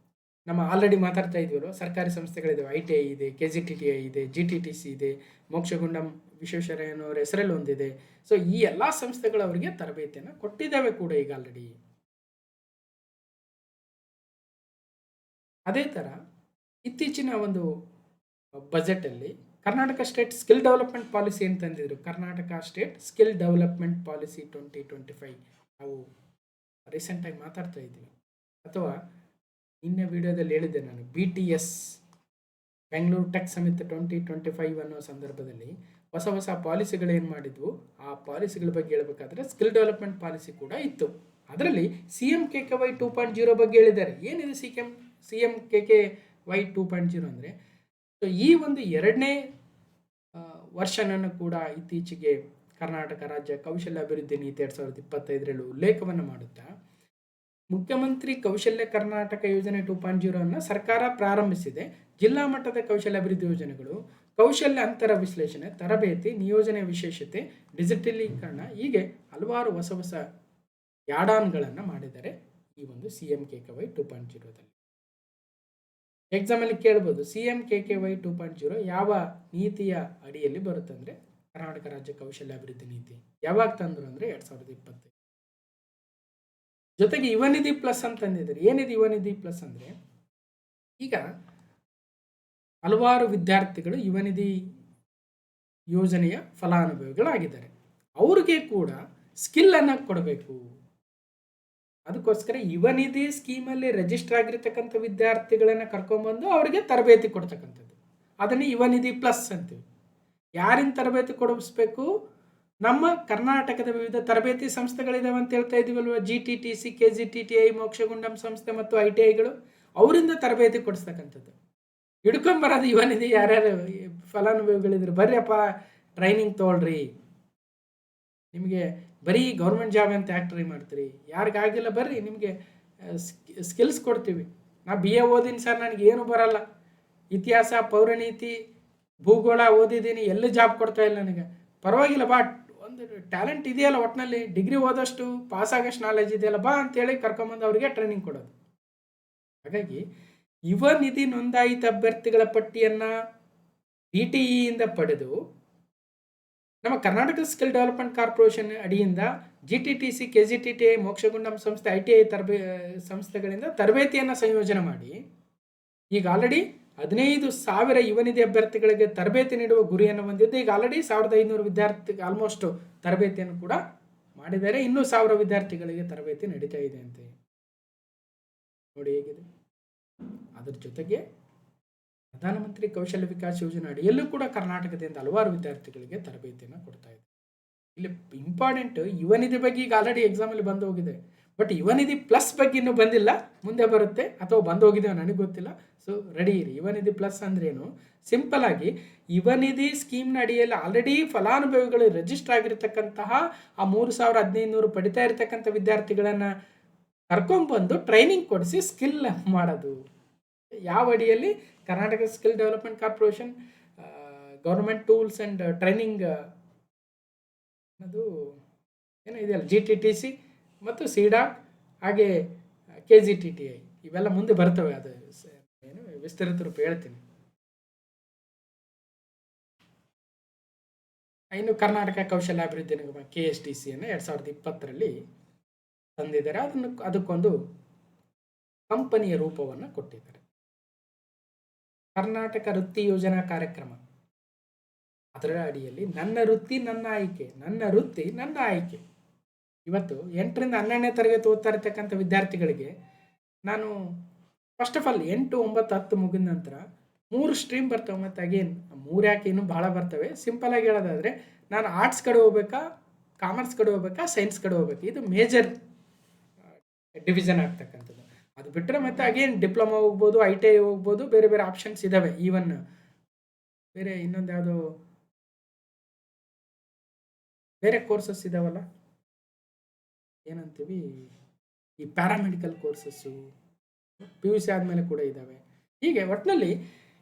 ನಮ್ಮ ಆಲ್ರೆಡಿ ಮಾತಾಡ್ತಾ ಇದ್ವಲ್ಲ, ಸರ್ಕಾರಿ ಸಂಸ್ಥೆಗಳಿದ್ದಾವೆ, ITI ಇದೆ, KGTTI ಇದೆ, GTTC ಇದೆ, ಮೋಕ್ಷಗುಂಡಂ ವಿಶ್ವೇಶ್ವರಯ್ಯನವರ ಹೆಸರಲ್ಲಿ ಒಂದಿದೆ. ಸೊ ಈ ಎಲ್ಲ ಸಂಸ್ಥೆಗಳು ಅವರಿಗೆ ತರಬೇತಿಯನ್ನು ಕೊಟ್ಟಿದ್ದಾವೆ ಕೂಡ ಈಗ ಆಲ್ರೆಡಿ. ಅದೇ ಥರ ಇತ್ತೀಚಿನ ಒಂದು ಬಜೆಟಲ್ಲಿ Karnataka state skill development policy ಅಂತಂದಿದ್ರು. Karnataka state skill development policy 2025 ನಾವು ರೀಸೆಂಟಾಗಿ ಮಾತಾಡ್ತಾ ಇದ್ದೀವಿ. ಅಥವಾ ನಿನ್ನೆ ವಿಡಿಯೋದಲ್ಲಿ ಹೇಳಿದ್ದೆ ನಾನು, BTS ಬೆಂಗಳೂರು ಟೆಕ್ ಸಮಿಟ್ 2025 ಅನ್ನೋ ಸಂದರ್ಭದಲ್ಲಿ ಹೊಸ ಪಾಲಿಸಿಗಳೇನು ಮಾಡಿದ್ವು, ಆ ಪಾಲಿಸಿಗಳ ಬಗ್ಗೆ ಹೇಳಬೇಕಾದ್ರೆ ಸ್ಕಿಲ್ ಡೆವಲಪ್ಮೆಂಟ್ ಪಾಲಿಸಿ ಕೂಡ ಇತ್ತು. ಅದರಲ್ಲಿ CMKKY 2.0 ಬಗ್ಗೆ ಹೇಳಿದ್ದಾರೆ. ಏನಿದೆ CMKKY 2.0 ಅಂದರೆ, ಸೊ ಈ ಒಂದು 2ನೇ ವರ್ಷನನ್ನು ಕೂಡ ಇತ್ತೀಚೆಗೆ ಕರ್ನಾಟಕ ರಾಜ್ಯ ಕೌಶಲ್ಯ ಅಭಿವೃದ್ಧಿ ನೀತಿ 2025 ಉಲ್ಲೇಖವನ್ನು ಮಾಡುತ್ತಾ ಮುಖ್ಯಮಂತ್ರಿ ಕೌಶಲ್ಯ ಕರ್ನಾಟಕ ಯೋಜನೆ 2.0 ಅನ್ನು ಸರ್ಕಾರ ಪ್ರಾರಂಭಿಸಿದೆ. ಜಿಲ್ಲಾ ಮಟ್ಟದ ಕೌಶಲ್ಯ ಅಭಿವೃದ್ಧಿ ಯೋಜನೆಗಳು, ಕೌಶಲ್ಯ ಅಂತರ ವಿಶ್ಲೇಷಣೆ, ತರಬೇತಿ, ನಿಯೋಜನೆ ವಿಶೇಷತೆ, ಡಿಜಿಟಲೀಕರಣ, ಹೀಗೆ ಹಲವಾರು ಹೊಸ ಯಾಡಾನ್ಗಳನ್ನು ಮಾಡಿದ್ದಾರೆ ಈ ಒಂದು CMKKY 2.0ದಲ್ಲಿ. ಎಕ್ಸಾಮಲ್ಲಿ ಕೇಳ್ಬೋದು, CMKKY 2.0 ಯಾವ ನೀತಿಯ ಅಡಿಯಲ್ಲಿ ಬರುತ್ತಂದರೆ ಕರ್ನಾಟಕ ರಾಜ್ಯ ಕೌಶಲ್ಯ ಅಭಿವೃದ್ಧಿ ನೀತಿ. ಯಾವಾಗ ತಂದರು ಅಂದರೆ 2025. ಜೊತೆಗೆ ಯುವನಿಧಿ ಪ್ಲಸ್ ಅಂತಂದಿದ್ದಾರೆ. ಏನಿದೆ ಯುವನಿಧಿ ಪ್ಲಸ್ ಅಂದರೆ, ಈಗ ಹಲವಾರು ವಿದ್ಯಾರ್ಥಿಗಳು ಯುವನಿಧಿ ಯೋಜನೆಯ ಫಲಾನುಭವಿಗಳಾಗಿದ್ದಾರೆ. ಅವ್ರಿಗೆ ಕೂಡ ಸ್ಕಿಲ್ಲನ್ನು ಕೊಡಬೇಕು. ಅದಕ್ಕೋಸ್ಕರ ಯುವನಿಧಿ ಸ್ಕೀಮಲ್ಲಿ ರಿಜಿಸ್ಟರ್ ಆಗಿರ್ತಕ್ಕಂಥ ವಿದ್ಯಾರ್ಥಿಗಳನ್ನು ಕರ್ಕೊಂಡ್ಬಂದು ಅವರಿಗೆ ತರಬೇತಿ ಕೊಡ್ತಕ್ಕಂಥದ್ದು, ಅದನ್ನೇ ಯುವನಿಧಿ ಪ್ಲಸ್ ಅಂತೀವಿ. ಯಾರಿಂದ ತರಬೇತಿ ಕೊಡಿಸ್ಬೇಕು? ನಮ್ಮ ಕರ್ನಾಟಕದ ವಿವಿಧ ತರಬೇತಿ ಸಂಸ್ಥೆಗಳಿದಾವೆ ಅಂತ ಹೇಳ್ತಾ ಇದೀವಲ್ವ, GTTC, KGTTI, ಮೋಕ್ಷಗುಂಡಂ ಸಂಸ್ಥೆ ಮತ್ತು ITIಗಳು, ಅವರಿಂದ ತರಬೇತಿ ಕೊಡಿಸ್ತಕ್ಕಂಥದ್ದು. ಹಿಡ್ಕೊಂಬರೋದು ಯುವನಿಧಿ ಯಾರ್ಯಾರು ಫಲಾನುಭವಿಗಳಿದ್ರು, ಬರ್ರಿಯಪ್ಪ ಟ್ರೈನಿಂಗ್ ತೊಗೊಳ್ರಿ, ನಿಮಗೆ ಬರೀ ಗೌರ್ಮೆಂಟ್ ಜಾಬ್ ಅಂತ ಯಾಕೆ ಟ್ರೈ ಮಾಡ್ತೀರಿ, ಯಾರಿಗಾಗಿಲ್ಲ ಬರ್ರಿ ನಿಮಗೆ ಸ್ಕಿಲ್ಸ್ ಕೊಡ್ತೀವಿ. ನಾ BA ಓದಿನಿ ಸರ್, ನನಗೆ ಏನು ಬರಲ್ಲ, ಇತಿಹಾಸ, ಪೌರನೀತಿ, ಭೂಗೋಳ ಓದಿದ್ದೀನಿ, ಎಲ್ಲಿ ಜಾಬ್ ಕೊಡ್ತಾ ಇಲ್ಲ ನನಗೆ, ಪರವಾಗಿಲ್ಲ ಬಾ, ಒಂದು ಟ್ಯಾಲೆಂಟ್ ಇದೆಯಲ್ಲ, ಒಟ್ಟಿನಲ್ಲಿ ಡಿಗ್ರಿ ಓದಷ್ಟು ಪಾಸ್ ಆಗೋಷ್ಟು ನಾಲೆಜ್ ಇದೆಯಲ್ಲ, ಬಾ ಅಂತೇಳಿ ಕರ್ಕೊಂಬಂದು ಅವರಿಗೆ ಟ್ರೈನಿಂಗ್ ಕೊಡೋದು. ಹಾಗಾಗಿ ಯುವ ನಿಧಿ ನೋಂದಾಯಿತ ಅಭ್ಯರ್ಥಿಗಳ ಪಟ್ಟಿಯನ್ನು DTEಯಿಂದ ಪಡೆದು ನಮ್ಮ ಕರ್ನಾಟಕ ಸ್ಕಿಲ್ ಡೆವಲಪ್ಮೆಂಟ್ ಕಾರ್ಪೊರೇಷನ್ ಅಡಿಯಿಂದ GTTC, KGTTI, ಮೋಕ್ಷಗುಂಡಂ ಸಂಸ್ಥೆ, ITI ಸಂಸ್ಥೆಗಳಿಂದ ತರಬೇತಿಯನ್ನು ಸಂಯೋಜನೆ ಮಾಡಿ ಈಗ ಆಲ್ರೆಡಿ 15,000 ಯುವನಿಧಿ ಅಭ್ಯರ್ಥಿಗಳಿಗೆ ತರಬೇತಿ ನೀಡುವ ಗುರಿಯನ್ನು ಹೊಂದಿದ್ದು. ಈಗ ಆಲ್ರೆಡಿ 1,500 ವಿದ್ಯಾರ್ಥಿ ಆಲ್ಮೋಸ್ಟ್ ತರಬೇತಿಯನ್ನು ಕೂಡ ಮಾಡಿದ್ದಾರೆ. ಇನ್ನೂ 1,000 ವಿದ್ಯಾರ್ಥಿಗಳಿಗೆ ತರಬೇತಿ ನಡೀತಾ ಇದೆ ಅಂತೆ. ನೋಡಿ ಹೇಗಿದೆ. ಅದರ ಜೊತೆಗೆ ಪ್ರಧಾನಮಂತ್ರಿ ಕೌಶಲ್ಯ ವಿಕಾಸ್ ಯೋಜನೆ ಅಡಿಯಲ್ಲೂ ಕೂಡ ಕರ್ನಾಟಕದಿಂದ ಹಲವಾರು ವಿದ್ಯಾರ್ಥಿಗಳಿಗೆ ತರಬೇತಿಯನ್ನು ಕೊಡ್ತಾ ಇದೆ. ಇಲ್ಲಿ ಇಂಪಾರ್ಟೆಂಟ್ ಯುವನಿಧಿ ಬಗ್ಗೆ ಈಗ ಆಲ್ರೆಡಿ ಎಕ್ಸಾಮಲ್ಲಿ ಬಂದು ಹೋಗಿದೆ, ಬಟ್ ಯುವನಿಧಿ ಪ್ಲಸ್ ಬಗ್ಗೆ ಇನ್ನೂ ಬಂದಿಲ್ಲ, ಮುಂದೆ ಬರುತ್ತೆ ಅಥವಾ ಬಂದು ಹೋಗಿದೆಯೋ ನನಗೆ ಗೊತ್ತಿಲ್ಲ. ಸೊ ರೆಡಿ ಇರಿ. ಯುವ ನಿಧಿ ಪ್ಲಸ್ ಅಂದ್ರೇನು? ಸಿಂಪಲ್ ಆಗಿ ಯುವ ನಿಧಿ ಸ್ಕೀಮ್ನ ಅಡಿಯಲ್ಲಿ ಆಲ್ರೆಡಿ ಫಲಾನುಭವಿಗಳು ರಿಜಿಸ್ಟರ್ ಆಗಿರ್ತಕ್ಕಂತಹ ಆ 3,1500 ಪಡಿತಾ ಇರತಕ್ಕಂಥ ವಿದ್ಯಾರ್ಥಿಗಳನ್ನು ಕರ್ಕೊಂಡ್ಬಂದು ಟ್ರೈನಿಂಗ್ ಕೊಡಿಸಿ ಸ್ಕಿಲ್ ಮಾಡೋದು. ಯಾವ ಅಡಿಯಲ್ಲಿ? Karnataka skill development corporation, government tools and training ಅದು ಏನೋ ಇದೆಯಲ್ಲ, GTTC ಮತ್ತು CDAC, ಹಾಗೆ KGTTI, ಇವೆಲ್ಲ ಮುಂದೆ ಬರ್ತವೆ. ಅದು ಏನು ವಿಸ್ತರಿತ ರೂಪ ಹೇಳ್ತೀನಿ. ಇನ್ನು ಕರ್ನಾಟಕ ಕೌಶಲ್ಯಾಭಿವೃದ್ಧಿ ನಿಗಮ KSDC 2020ರಲ್ಲಿ ತಂದಿದ್ದಾರೆ. ಅದಕ್ಕೊಂದು ಕಂಪನಿಯ ರೂಪವನ್ನು ಕೊಟ್ಟಿದ್ದಾರೆ. ಕರ್ನಾಟಕ ವೃತ್ತಿ ಯೋಜನಾ ಕಾರ್ಯಕ್ರಮ, ಅದರ ಅಡಿಯಲ್ಲಿ ನನ್ನ ವೃತ್ತಿ ನನ್ನ ಆಯ್ಕೆ, ನನ್ನ ವೃತ್ತಿ ನನ್ನ ಆಯ್ಕೆ. ಇವತ್ತು 8ರಿಂದ 12ನೇ ತರಗತಿ ಓದ್ತಾ ಇರ್ತಕ್ಕಂಥ ವಿದ್ಯಾರ್ಥಿಗಳಿಗೆ ನಾನು ಫಸ್ಟ್ ಆಫ್ ಆಲ್ 8, 9, 10 ಮುಗಿದ ನಂತರ 3 ಸ್ಟ್ರೀಮ್ ಬರ್ತವೆ. ಮತ್ತು ಅಗೇನ್ 3 ಯಾಕೆ ಇನ್ನೂ ಭಾಳ ಬರ್ತವೆ. ಸಿಂಪಲ್ ಆಗಿ ಹೇಳೋದಾದರೆ ನಾನು ಆರ್ಟ್ಸ್ ಕಡೆ ಹೋಗ್ಬೇಕಾ, ಕಾಮರ್ಸ್ ಕಡೆ ಹೋಗ್ಬೇಕಾ, ಸೈನ್ಸ್ ಕಡೆ ಹೋಗ್ಬೇಕು, ಇದು ಮೇಜರ್ ಡಿವಿಷನ್ ಆಗ್ತಕ್ಕಂಥದ್ದು. ಅದು ಬಿಟ್ಟರೆ ಮತ್ತೆ ಅಗೇನ್ ಡಿಪ್ಲೊಮಾ ಹೋಗ್ಬೋದು, ITI ಹೋಗ್ಬೋದು, ಬೇರೆ ಬೇರೆ ಆಪ್ಷನ್ಸ್ ಇದ್ದಾವೆ. ಈವನ್ ಬೇರೆ ಇನ್ನೊಂದು ಯಾವುದೋ ಬೇರೆ ಕೋರ್ಸಸ್ ಇದಾವಲ್ಲ, ಏನಂತೀವಿ, ಈ ಪ್ಯಾರಾಮೆಡಿಕಲ್ ಕೋರ್ಸಸ್ಸು PUC ಆದಮೇಲೆ ಕೂಡ ಇದ್ದಾವೆ. ಹೀಗೆ ಒಟ್ಟಿನಲ್ಲಿ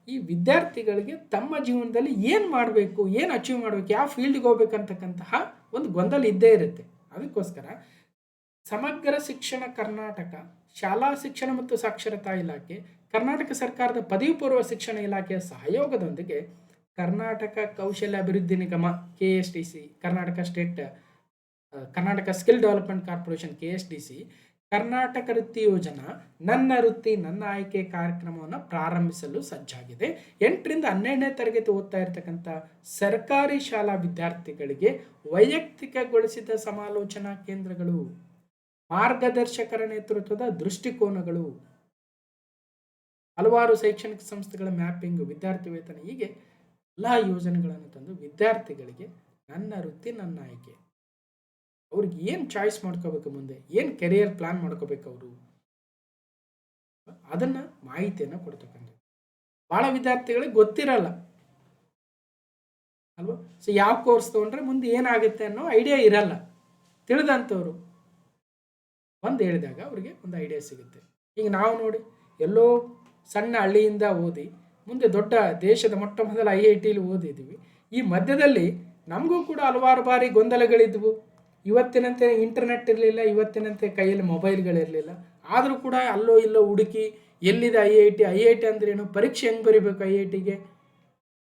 ಈ ವಿದ್ಯಾರ್ಥಿಗಳಿಗೆ ತಮ್ಮ ಜೀವನದಲ್ಲಿ ಏನು ಮಾಡಬೇಕು, ಏನು ಅಚೀವ್ ಮಾಡಬೇಕು, ಯಾವ ಫೀಲ್ಡ್ಗೆ ಹೋಗ್ಬೇಕಂತಕ್ಕಂತಹ ಒಂದು ಗೊಂದಲ ಇದ್ದೇ ಇರುತ್ತೆ. ಅದಕ್ಕೋಸ್ಕರ ಸಮಗ್ರ ಶಿಕ್ಷಣ ಕರ್ನಾಟಕ, ಶಾಲಾ ಶಿಕ್ಷಣ ಮತ್ತು ಸಾಕ್ಷರತಾ ಇಲಾಖೆ, ಕರ್ನಾಟಕ ಸರ್ಕಾರದ ಪದವಿ ಪೂರ್ವ ಶಿಕ್ಷಣ ಇಲಾಖೆಯ ಸಹಯೋಗದೊಂದಿಗೆ ಕರ್ನಾಟಕ ಕೌಶಲ್ಯಾಭಿವೃದ್ಧಿ ನಿಗಮ KSDC, Karnataka skill development corporation KSDC, Karnataka ವೃತ್ತಿ ಯೋಜನಾ ನನ್ನ ವೃತ್ತಿ ನನ್ನ ಆಯ್ಕೆ ಕಾರ್ಯಕ್ರಮವನ್ನು ಪ್ರಾರಂಭಿಸಲು ಸಜ್ಜಾಗಿದೆ. 8ರಿಂದ 12ನೇ ತರಗತಿ ಓದ್ತಾ ಇರತಕ್ಕಂಥ ಸರ್ಕಾರಿ ಶಾಲಾ ವಿದ್ಯಾರ್ಥಿಗಳಿಗೆ ವೈಯಕ್ತಿಕಗೊಳಿಸಿದ ಸಮಾಲೋಚನಾ ಕೇಂದ್ರಗಳು, ಮಾರ್ಗದರ್ಶಕರ ನೇತೃತ್ವದ ದೃಷ್ಟಿಕೋನಗಳು, ಹಲವಾರು ಶೈಕ್ಷಣಿಕ ಸಂಸ್ಥೆಗಳ ಮ್ಯಾಪಿಂಗ್, ವಿದ್ಯಾರ್ಥಿ ವೇತನ, ಹೀಗೆ ಎಲ್ಲ ಯೋಜನೆಗಳನ್ನು ತಂದು ವಿದ್ಯಾರ್ಥಿಗಳಿಗೆ ನನ್ನ ವೃತ್ತಿ ನನ್ನ ಆಯ್ಕೆ, ಅವ್ರಿಗೆ ಏನು ಚಾಯ್ಸ್ ಮಾಡ್ಕೋಬೇಕು, ಮುಂದೆ ಏನು ಕೆರಿಯರ್ ಪ್ಲಾನ್ ಮಾಡ್ಕೋಬೇಕು ಅವರು, ಅದನ್ನು ಮಾಹಿತಿಯನ್ನು ಕೊಡ್ತಕ್ಕಂಥದ್ದು. ಭಾಳ ವಿದ್ಯಾರ್ಥಿಗಳಿಗೆ ಗೊತ್ತಿರಲ್ಲ ಅಲ್ವಾ. ಸೊ ಯಾವ ಕೋರ್ಸ್ ತೊಗೊಂಡ್ರೆ ಮುಂದೆ ಏನಾಗುತ್ತೆ ಅನ್ನೋ ಐಡಿಯಾ ಇರಲ್ಲ. ತಿಳಿದಂಥವ್ರು ಒಂದು ಹೇಳಿದಾಗ ಅವ್ರಿಗೆ ಒಂದು ಐಡಿಯಾ ಸಿಗುತ್ತೆ. ಈಗ ನಾವು ನೋಡಿ ಎಲ್ಲೋ ಸಣ್ಣ ಹಳ್ಳಿಯಿಂದ ಓದಿ ಮುಂದೆ ದೊಡ್ಡ ದೇಶದ ಮೊಟ್ಟ ಮೊದಲ IITಲಿ ಓದಿದ್ದೀವಿ. ಈ ಮಧ್ಯದಲ್ಲಿ ನಮಗೂ ಕೂಡ ಹಲವಾರು ಬಾರಿ ಗೊಂದಲಗಳಿದ್ವು. ಇವತ್ತಿನಂತೆ ಇಂಟರ್ನೆಟ್ ಇರಲಿಲ್ಲ, ಇವತ್ತಿನಂತೆ ಕೈಯಲ್ಲಿ ಮೊಬೈಲ್ಗಳಿರಲಿಲ್ಲ. ಆದರೂ ಕೂಡ ಅಲ್ಲೋ ಇಲ್ಲೋ ಹುಡುಕಿ ಎಲ್ಲಿದೆ IIT ಅಂದ್ರೇನು, ಪರೀಕ್ಷೆ ಹೆಂಗೆ ಬರೀಬೇಕು IITಗೆ,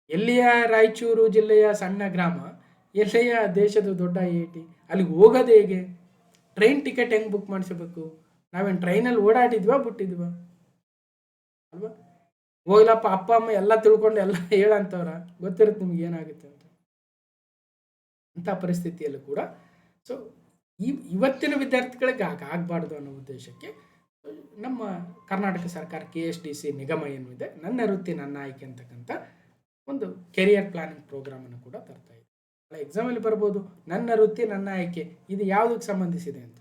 ಎಲ್ಲಿಯ ರಾಯಚೂರು ಜಿಲ್ಲೆಯ ಸಣ್ಣ ಗ್ರಾಮ, ಎಲ್ಲಿಯ ದೇಶದ ದೊಡ್ಡ IIT, ಅಲ್ಲಿಗೆ ಹೋಗೋದು ಹೇಗೆ, ಟ್ರೈನ್ ಟಿಕೆಟ್ ಹೆಂಗೆ ಬುಕ್ ಮಾಡಿಸಬೇಕು, ನಾವೇನು ಟ್ರೈನಲ್ಲಿ ಓಡಾಡಿದ್ವಾ ಬಿಟ್ಟಿದ್ವಾ ಅಲ್ವಾ. ಹೋಗ್ಲಪ್ಪ, ಅಪ್ಪ ಅಮ್ಮ ಎಲ್ಲ ತಿಳ್ಕೊಂಡು ಎಲ್ಲ ಹೇಳಂತವ್ರ, ಗೊತ್ತಿರುತ್ತೆ ನಿಮ್ಗೆ ಏನಾಗುತ್ತೆ ಅಂತ. ಅಂಥ ಪರಿಸ್ಥಿತಿಯಲ್ಲೂ ಕೂಡ ಸೊ ಇವತ್ತಿನ ವಿದ್ಯಾರ್ಥಿಗಳಿಗೆ ಆಗಬಾರ್ದು ಅನ್ನೋ ಉದ್ದೇಶಕ್ಕೆ ನಮ್ಮ ಕರ್ನಾಟಕ ಸರ್ಕಾರ KSDC ನಿಗಮ ಏನಿದೆ, ನನ್ನ ವೃತ್ತಿ ನನ್ನ ಆಯ್ಕೆ ಅಂತಕ್ಕಂಥ ಒಂದು ಕೆರಿಯರ್ ಪ್ಲಾನಿಂಗ್ ಪ್ರೋಗ್ರಾಮನ್ನು ಕೂಡ ತರ್ತಾ ಇದೆ. ಎಕ್ಸಾಮಲ್ಲಿ ಬರ್ಬೋದು, ನನ್ನ ವೃತ್ತಿ ನನ್ನ ಆಯ್ಕೆ, ಇದು ಯಾವುದಕ್ಕೆ ಸಂಬಂಧಿಸಿದೆ ಅಂತ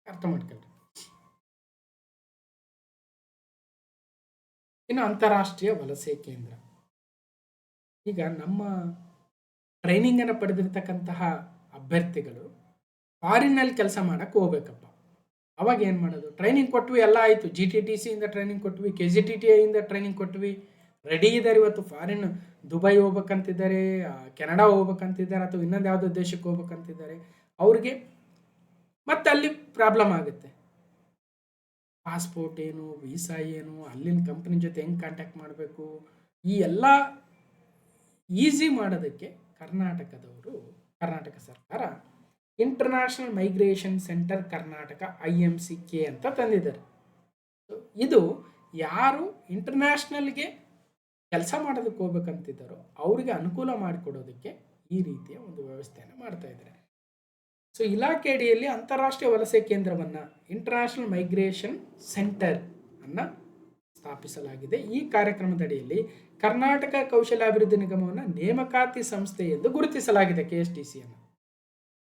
ಅರ್ಥ ಮಾಡ್ಕೊಳ್ರಿ. ಇನ್ನು ಅಂತಾರಾಷ್ಟ್ರೀಯ ವಲಸೆ ಕೇಂದ್ರ, ಈಗ ನಮ್ಮ ಟ್ರೈನಿಂಗನ್ನು ಪಡೆದಿರ್ತಕ್ಕಂತಹ ಅಭ್ಯರ್ಥಿಗಳು ಫಾರಿನ್ನಲ್ಲಿ ಕೆಲಸ ಮಾಡೋಕ್ಕೆ ಹೋಗ್ಬೇಕಪ್ಪ. ಅವಾಗ ಏನು ಮಾಡೋದು? ಟ್ರೈನಿಂಗ್ ಕೊಟ್ವಿ, ಎಲ್ಲ ಆಯಿತು. GTTCಯಿಂದ ಟ್ರೈನಿಂಗ್ ಕೊಟ್ವಿ, KGTTIಯಿಂದ ಟ್ರೈನಿಂಗ್ ಕೊಟ್ವಿ, ರೆಡಿ ಇದ್ದಾರೆ. ಇವತ್ತು ಫಾರಿನ್ ದುಬೈ ಹೋಗ್ಬೇಕಂತಿದ್ದಾರೆ, ಕೆನಡಾ ಹೋಗ್ಬೇಕಂತಿದ್ದಾರೆ, ಅಥವಾ ಇನ್ನೊಂದು ಯಾವುದೋ ದೇಶಕ್ಕೆ ಹೋಗ್ಬೇಕಂತಿದ್ದಾರೆ. ಅವ್ರಿಗೆ ಮತ್ತೆ ಅಲ್ಲಿ ಪ್ರಾಬ್ಲಮ್ ಆಗುತ್ತೆ. ಪಾಸ್ಪೋರ್ಟ್ ಏನು, ವೀಸಾ ಏನು, ಅಲ್ಲಿನ ಕಂಪ್ನಿ ಜೊತೆ ಹೆಂಗೆ ಕಾಂಟ್ಯಾಕ್ಟ್ ಮಾಡಬೇಕು, ಈ ಎಲ್ಲ ಈಸಿ ಮಾಡೋದಕ್ಕೆ ಕರ್ನಾಟಕ ಸರ್ಕಾರ international migration centre Karnataka IMCK ಅಂತ ತಂದಿದ್ದಾರೆ. ಇದು ಯಾರು ಇಂಟರ್ನ್ಯಾಷನಲ್ಗೆ ಕೆಲಸ ಮಾಡೋದಕ್ಕೆ ಹೋಗ್ಬೇಕಂತಿದ್ದಾರೋ ಅವರಿಗೆ ಅನುಕೂಲ ಮಾಡಿಕೊಡೋದಕ್ಕೆ ಈ ರೀತಿಯ ಒಂದು ವ್ಯವಸ್ಥೆಯನ್ನು ಮಾಡ್ತಾ ಇದ್ದಾರೆ. ಸೊ ಇಲಾಖೆ ಅಡಿಯಲ್ಲಿ ಅಂತಾರಾಷ್ಟ್ರೀಯ ವಲಸೆ ಕೇಂದ್ರವನ್ನು, ಇಂಟರ್ನ್ಯಾಷನಲ್ ಮೈಗ್ರೇಷನ್ ಸೆಂಟರ್ ಅನ್ನು ಸ್ಥಾಪಿಸಲಾಗಿದೆ. ಈ ಕಾರ್ಯಕ್ರಮದ ಅಡಿಯಲ್ಲಿ ಕರ್ನಾಟಕ ಕೌಶಲ್ಯಾಭಿವೃದ್ಧಿ ನಿಗಮವನ್ನು ನೇಮಕಾತಿ ಸಂಸ್ಥೆ ಎಂದು ಗುರುತಿಸಲಾಗಿದೆ. KSDCಯನ್ನು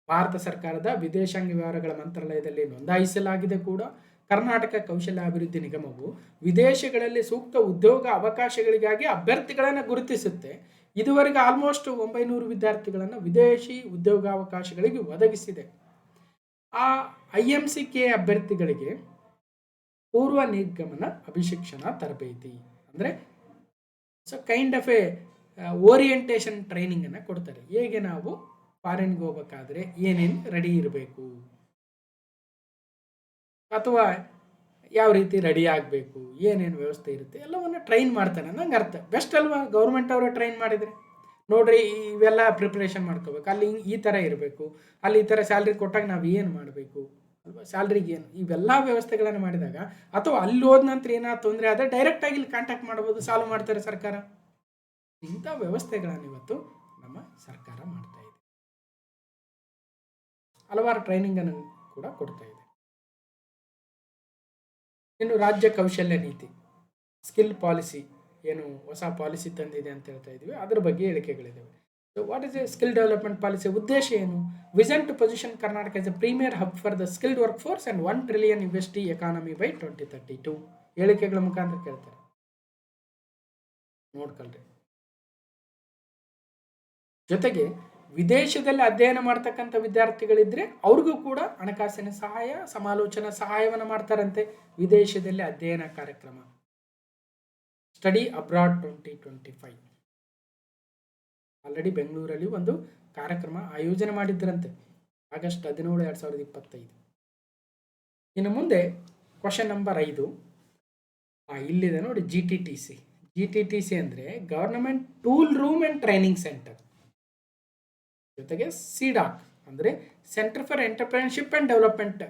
ಭಾರತ ಸರ್ಕಾರದ ವಿದೇಶಾಂಗ ವ್ಯವಹಾರಗಳ ಮಂತ್ರಾಲಯದಲ್ಲಿ ನೋಂದಾಯಿಸಲಾಗಿದೆ ಕೂಡ. ಕರ್ನಾಟಕ ಕೌಶಲ್ಯಾಭಿವೃದ್ಧಿ ನಿಗಮವು ವಿದೇಶಗಳಲ್ಲಿ ಸೂಕ್ತ ಉದ್ಯೋಗ ಅವಕಾಶಗಳಿಗಾಗಿ ಅಭ್ಯರ್ಥಿಗಳನ್ನು ಗುರುತಿಸುತ್ತೆ. ಇದುವರೆಗೆ ಆಲ್ಮೋಸ್ಟ್ 900 ವಿದ್ಯಾರ್ಥಿಗಳನ್ನು ವಿದೇಶಿ ಉದ್ಯೋಗಾವಕಾಶಗಳಿಗೆ ಒದಗಿಸಿದೆ. ಆ IMCK ಅಭ್ಯರ್ಥಿಗಳಿಗೆ ಪೂರ್ವ ನಿರ್ಗಮನ ಅಭಿಶಿಕ್ಷಣ ತರಬೇತಿ ಅಂದರೆ ಕೈಂಡ್ ಆಫ್ ಎ ಓರಿಯೆಂಟೇಷನ್ ಟ್ರೈನಿಂಗನ್ನು ಕೊಡ್ತಾರೆ. ಹೇಗೆ ನಾವು ಫಾರಿನ್ಗೆ ಹೋಗ್ಬೇಕಾದ್ರೆ ಏನೇನು ರೆಡಿ ಇರಬೇಕು ಅಥವಾ ಯಾವ ರೀತಿ ರೆಡಿ ಆಗಬೇಕು, ಏನೇನು ವ್ಯವಸ್ಥೆ ಇರುತ್ತೆ ಎಲ್ಲವನ್ನು ಟ್ರೈನ್ ಮಾಡ್ತಾನೆ ನಂಗೆ ಅರ್ಥ. ಬೆಸ್ಟ್ ಅಲ್ವಾ ಗೌರ್ಮೆಂಟ್ ಅವರೇ ಟ್ರೈನ್ ಮಾಡಿದರೆ. ನೋಡ್ರಿ ಇವೆಲ್ಲ ಪ್ರಿಪ್ರೇಷನ್ ಮಾಡ್ಕೋಬೇಕು, ಅಲ್ಲಿ ಈ ಥರ ಇರಬೇಕು, ಅಲ್ಲಿ ಈ ಥರ ಸ್ಯಾಲ್ರಿ ಕೊಟ್ಟಾಗ ನಾವು ಏನು ಮಾಡಬೇಕು ಅಲ್ವಾ, ಸ್ಯಾಲ್ರಿಗೆ ಏನು, ಇವೆಲ್ಲ ವ್ಯವಸ್ಥೆಗಳನ್ನು ಮಾಡಿದಾಗ ಅಥವಾ ಅಲ್ಲಿ ಹೋದ ನಂತರ ಏನಾದ್ರು ತೊಂದರೆ ಆದರೆ ಡೈರೆಕ್ಟಾಗಿ ಇಲ್ಲಿ ಕಾಂಟ್ಯಾಕ್ಟ್ ಮಾಡ್ಬೋದು, ಸಾಲ್ವ್ ಮಾಡ್ತಾರೆ ಸರ್ಕಾರ. ಇಂಥ ವ್ಯವಸ್ಥೆಗಳನ್ನು ಇವತ್ತು ನಮ್ಮ ಸರ್ಕಾರ ಮಾಡ್ತಾ ಇದೆ. ಹಲವಾರು ಟ್ರೈನಿಂಗನ್ನು ಕೂಡ ಕೊಡ್ತಾ ಇದೆ. ಇನ್ನು ರಾಜ್ಯ ಕೌಶಲ್ಯ ನೀತಿ ಸ್ಕಿಲ್ ಪಾಲಿಸಿ ಏನು ಹೊಸ ಪಾಲಿಸಿ ತಂದಿದೆ ಅಂತ ಹೇಳ್ತಾ ಇದ್ದೀವಿ, ಅದ್ರ ಬಗ್ಗೆ ಹೇಳಿಕೆಗಳಿದ್ದಾವೆ. So what is a skill development policy? ಉದ್ದೇಶ ಏನು? Vision to position Karnataka is a premier hub for the skilled workforce and 1 trillion investee economy by 2032 ಹೇಳಿಕೆಗಳ ಮುಖಾಂತರ ಕೇಳ್ತಾರೆ, ನೋಡ್ಕೊಳ್ರಿ. ಜೊತೆಗೆ ವಿದೇಶದಲ್ಲಿ ಅಧ್ಯಯನ ಮಾಡ್ತಕ್ಕಂಥ ವಿದ್ಯಾರ್ಥಿಗಳಿದ್ರೆ ಅವ್ರಿಗೂ ಕೂಡ ಹಣಕಾಸಿನ ಸಹಾಯ, ಸಮಾಲೋಚನಾ ಸಹಾಯವನ್ನು ಮಾಡ್ತಾರಂತೆ. ವಿದೇಶದಲ್ಲಿ ಅಧ್ಯಯನ ಕಾರ್ಯಕ್ರಮ ಸ್ಟಡಿ ಅಬ್ರಾಡ್ 2025 ಆಲ್ರೆಡಿ ಬೆಂಗಳೂರಲ್ಲಿ ಒಂದು ಕಾರ್ಯಕ್ರಮ ಆಯೋಜನೆ ಮಾಡಿದ್ದರಂತೆ ಆಗಸ್ಟ್ 17, 2025. ಇನ್ನು ಮುಂದೆ ಕ್ವಶನ್ ನಂಬರ್ 5 ಇಲ್ಲಿದೆ ನೋಡಿ. GTTC ಅಂದರೆ government tool room and training centre. ಜೊತೆಗೆ ಸಿಡಾಕ್ ಅಂದರೆ centre for entrepreneurship and development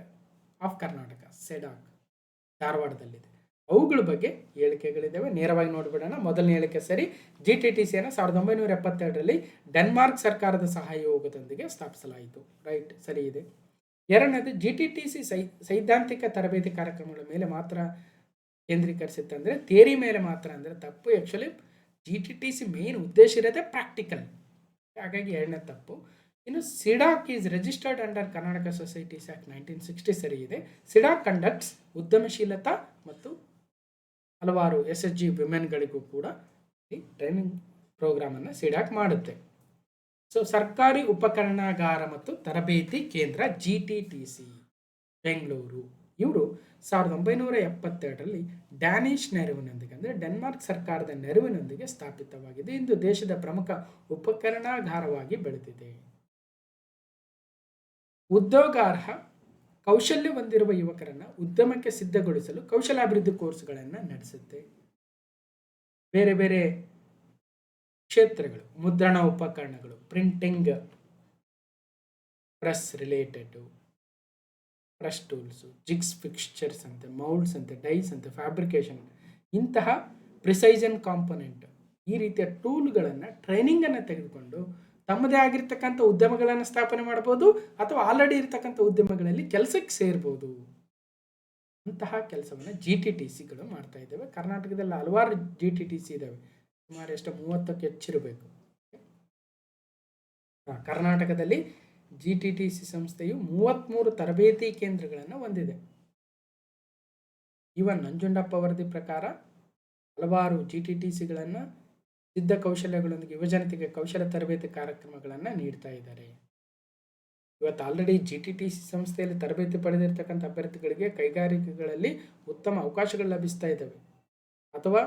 of Karnataka, CEDOK ಧಾರವಾಡದಲ್ಲಿದೆ. ಅವುಗಳ ಬಗ್ಗೆ ಹೇಳಿಕೆಗಳಿದ್ದಾವೆ, ನೇರವಾಗಿ ನೋಡಿಬಿಡೋಣ. ಮೊದಲನೇ ಹೇಳಿಕೆ ಸರಿ. GTTCಯನ್ನು 1972ರಲ್ಲಿ ಡೆನ್ಮಾರ್ಕ್ ಸರ್ಕಾರದ ಸಹಯೋಗದೊಂದಿಗೆ ಸ್ಥಾಪಿಸಲಾಯಿತು. ರೈಟ್, ಸರಿ ಇದೆ. ಎರಡನೇದು GTTC ಸೈದ್ಧಾಂತಿಕ ತರಬೇತಿ ಕಾರ್ಯಕ್ರಮಗಳ ಮೇಲೆ ಮಾತ್ರ ಕೇಂದ್ರೀಕರಿಸುತ್ತೆ ಅಂದರೆ ಥಿಯರಿ ಮೇಲೆ ಮಾತ್ರ ಅಂದರೆ ತಪ್ಪು. ಆ್ಯಕ್ಚುಲಿ GTTC ಮೇನ್ ಉದ್ದೇಶ ಇರೋದೇ ಪ್ರಾಕ್ಟಿಕಲ್, ಹಾಗಾಗಿ ಎರಡನೇ ತಪ್ಪು. ಇನ್ನು C-DAC is registered under Karnataka societies act 1960 ಸರಿ ಇದೆ. ಸಿಡಾಕ್ ಕಂಡಕ್ಟ್ಸ್ ಉದ್ಯಮಶೀಲತಾ ಮತ್ತು ಹಲವಾರು SHG ವಿಮೆನ್ಗಳಿಗೂ ಕೂಡ ಈ ಟ್ರೈನಿಂಗ್ ಪ್ರೋಗ್ರಾಮನ್ನು ಸಿಡಾಕ್ ಮಾಡುತ್ತೆ. ಸೊ ಸರ್ಕಾರಿ ಉಪಕರಣಾಗಾರ ಮತ್ತು ತರಬೇತಿ ಕೇಂದ್ರ GTTC ಬೆಂಗಳೂರು, ಇವರು 1972ರಲ್ಲಿ ಡ್ಯಾನಿಷ್ ನೆರವಿನೊಂದಿಗೆ ಅಂದರೆ ಡೆನ್ಮಾರ್ಕ್ ಸರ್ಕಾರದ ನೆರವಿನೊಂದಿಗೆ ಸ್ಥಾಪಿತವಾಗಿದೆ. ಇಂದು ದೇಶದ ಪ್ರಮುಖ ಉಪಕರಣಾಗಾರವಾಗಿ ಬೆಳೆದಿದೆ. ಉದ್ಯೋಗಾರ್ಹ ಕೌಶಲ್ಯ ಹೊಂದಿರುವ ಯುವಕರನ್ನು ಉದ್ಯಮಕ್ಕೆ ಸಿದ್ಧಗೊಳಿಸಲು ಕೌಶಲ್ಯಾಭಿವೃದ್ಧಿ ಕೋರ್ಸ್ಗಳನ್ನು ನಡೆಸುತ್ತೆ. ಬೇರೆ ಬೇರೆ ಕ್ಷೇತ್ರಗಳು, ಮುದ್ರಣ ಉಪಕರಣಗಳು, printing press related press tools, jigs fixtures ಅಂತೆ, ಮೌಲ್ಡ್ಸ್ ಅಂತೆ, ಡೈಸ್ ಅಂತೆ, ಫ್ಯಾಬ್ರಿಕೇಷನ್, ಇಂತಹ ಪ್ರಿಸೈಷನ್ ಕಾಂಪೊನೆಂಟ್, ಈ ರೀತಿಯ ಟೂಲ್ಗಳನ್ನು ಟ್ರೈನಿಂಗನ್ನು ತೆಗೆದುಕೊಂಡು ತಮ್ಮದೇ ಆಗಿರ್ತಕ್ಕಂಥ ಉದ್ಯಮಗಳನ್ನು ಸ್ಥಾಪನೆ ಮಾಡ್ಬೋದು ಅಥವಾ ಆಲ್ರೆಡಿ ಇರ್ತಕ್ಕಂಥ ಉದ್ಯಮಗಳಲ್ಲಿ ಕೆಲಸಕ್ಕೆ ಸೇರ್ಬೋದು. ಅಂತಹ ಕೆಲಸವನ್ನು GTTCಗಳು ಮಾಡ್ತಾ ಇದ್ದಾವೆ. ಕರ್ನಾಟಕದಲ್ಲಿ ಹಲವಾರು GTTC ಇದ್ದಾವೆ, ಸುಮಾರು ಎಷ್ಟು 30ಕ್ಕೆ ಹೆಚ್ಚಿರಬೇಕು. ಕರ್ನಾಟಕದಲ್ಲಿ GTTC ಸಂಸ್ಥೆಯು 33 ತರಬೇತಿ ಕೇಂದ್ರಗಳನ್ನು ಹೊಂದಿದೆ. ಇವನ್ ನಂಜುಂಡಪ್ಪ ವರದಿ ಪ್ರಕಾರ ಹಲವಾರು GTTCಗಳನ್ನು ಸಿದ್ಧ ಕೌಶಲ್ಯಗಳೊಂದಿಗೆ ಯುವಜನತೆಗೆ ಕೌಶಲ್ಯ ತರಬೇತಿ ಕಾರ್ಯಕ್ರಮಗಳನ್ನು ನೀಡ್ತಾ ಇದ್ದಾರೆ. ಇವತ್ತು ಆಲ್ರೆಡಿ GTTC ಸಂಸ್ಥೆಯಲ್ಲಿ ತರಬೇತಿ ಪಡೆದಿರ್ತಕ್ಕಂಥ ಅಭ್ಯರ್ಥಿಗಳಿಗೆ ಕೈಗಾರಿಕೆಗಳಲ್ಲಿ ಉತ್ತಮ ಅವಕಾಶಗಳು ಲಭಿಸ್ತಾ ಇದ್ದಾವೆ ಅಥವಾ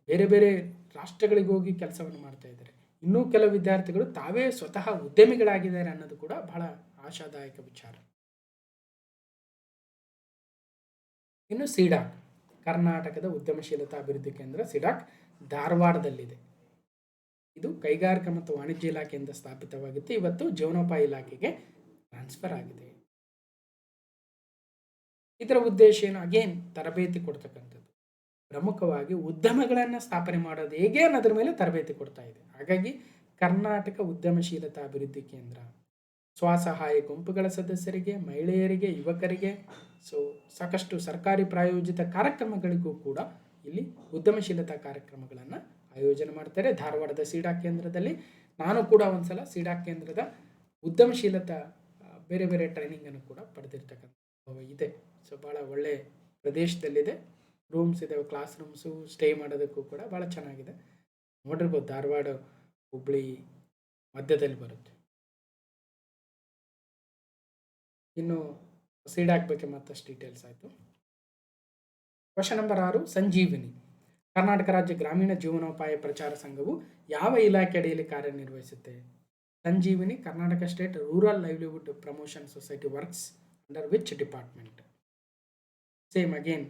ಬೇರೆ ಬೇರೆ ರಾಷ್ಟ್ರಗಳಿಗೆ ಹೋಗಿ ಕೆಲಸವನ್ನು ಮಾಡ್ತಾ ಇದ್ದಾರೆ. ಇನ್ನೂ ಕೆಲವು ವಿದ್ಯಾರ್ಥಿಗಳು ತಾವೇ ಸ್ವತಃ ಉದ್ಯಮಿಗಳಾಗಿದ್ದಾರೆ ಅನ್ನೋದು ಕೂಡ ಬಹಳ ಆಶಾದಾಯಕ ವಿಚಾರ. ಇನ್ನು ಸಿಡಾಕ್ ಕರ್ನಾಟಕದ ಉದ್ಯಮಶೀಲತಾ ಅಭಿವೃದ್ಧಿ ಕೇಂದ್ರ ಸಿಡಾಕ್ ಧಾರವಾಡದಲ್ಲಿದೆ. ಇದು ಕೈಗಾರಿಕಾ ಮತ್ತು ವಾಣಿಜ್ಯ ಇಲಾಖೆಯಿಂದ ಸ್ಥಾಪಿತವಾಗಿತ್ತು. ಇವತ್ತು ಜೀವನೋಪಾಯ ಇಲಾಖೆಗೆ ಟ್ರಾನ್ಸ್ಫರ್ ಆಗಿದೆ. ಇದರ ಉದ್ದೇಶ ಏನು? ಅಗೇನ್ ತರಬೇತಿ ಕೊಡ್ತಕ್ಕಂಥದ್ದು, ಪ್ರಮುಖವಾಗಿ ಉದ್ಯಮಗಳನ್ನು ಸ್ಥಾಪನೆ ಮಾಡೋದು ಹೇಗೆ ಅನ್ನೋದ್ರ ಮೇಲೆ ತರಬೇತಿ ಕೊಡ್ತಾ ಇದೆ. ಹಾಗಾಗಿ ಕರ್ನಾಟಕ ಉದ್ಯಮಶೀಲತಾ ಅಭಿವೃದ್ಧಿ ಕೇಂದ್ರ ಸ್ವಸಹಾಯ ಗುಂಪುಗಳ ಸದಸ್ಯರಿಗೆ, ಮಹಿಳೆಯರಿಗೆ, ಯುವಕರಿಗೆ, ಸೊ ಸಾಕಷ್ಟು ಸರ್ಕಾರಿ ಪ್ರಾಯೋಜಿತ ಕಾರ್ಯಕ್ರಮಗಳಿಗೂ ಕೂಡ ಇಲ್ಲಿ ಉದ್ಯಮಶೀಲತಾ ಕಾರ್ಯಕ್ರಮಗಳನ್ನು ಆಯೋಜನೆ ಮಾಡ್ತಾರೆ. ಧಾರವಾಡದ ಸಿಡಾಕ್ ಕೇಂದ್ರದಲ್ಲಿ ನಾನು ಕೂಡ ಒಂದ್ಸಲ ಸಿಡಾಕ್ ಕೇಂದ್ರದ ಉದ್ಯಮಶೀಲತಾ ಬೇರೆ ಬೇರೆ ಟ್ರೈನಿಂಗನ್ನು ಕೂಡ ಪಡೆದಿರ್ತಕ್ಕಂಥ ಇದೆ. ಸೊ ಭಾಳ ಒಳ್ಳೆ ಪ್ರದೇಶದಲ್ಲಿದೆ. ರೂಮ್ಸ್ ಇದ್ದಾವೆ, ಕ್ಲಾಸ್ ರೂಮ್ಸು, ಸ್ಟೇ ಮಾಡೋದಕ್ಕೂ ಕೂಡ ಭಾಳ ಚೆನ್ನಾಗಿದೆ. ನೋಡಿರ್ಬೋದು, ಧಾರವಾಡ ಹುಬ್ಬಳ್ಳಿ ಮಧ್ಯದಲ್ಲಿ ಬರುತ್ತೆ. ಇನ್ನು ಸೀಡ್ ಹಾಕಬೇಕೆ ಮತ್ತಷ್ಟು ಡೀಟೇಲ್ಸ್ ಆಯಿತು. ಕ್ವಶನ್ ನಂಬರ್ 6, ಸಂಜೀವಿನಿ. ಕರ್ನಾಟಕ ರಾಜ್ಯ ಗ್ರಾಮೀಣ ಜೀವನೋಪಾಯ ಪ್ರಚಾರ ಸಂಘವು ಯಾವ ಇಲಾಖೆ ಅಡಿಯಲ್ಲಿ ಕಾರ್ಯನಿರ್ವಹಿಸುತ್ತೆ? Sanjeevini Karnataka state rural livelihood promotion society works under which department? Same again,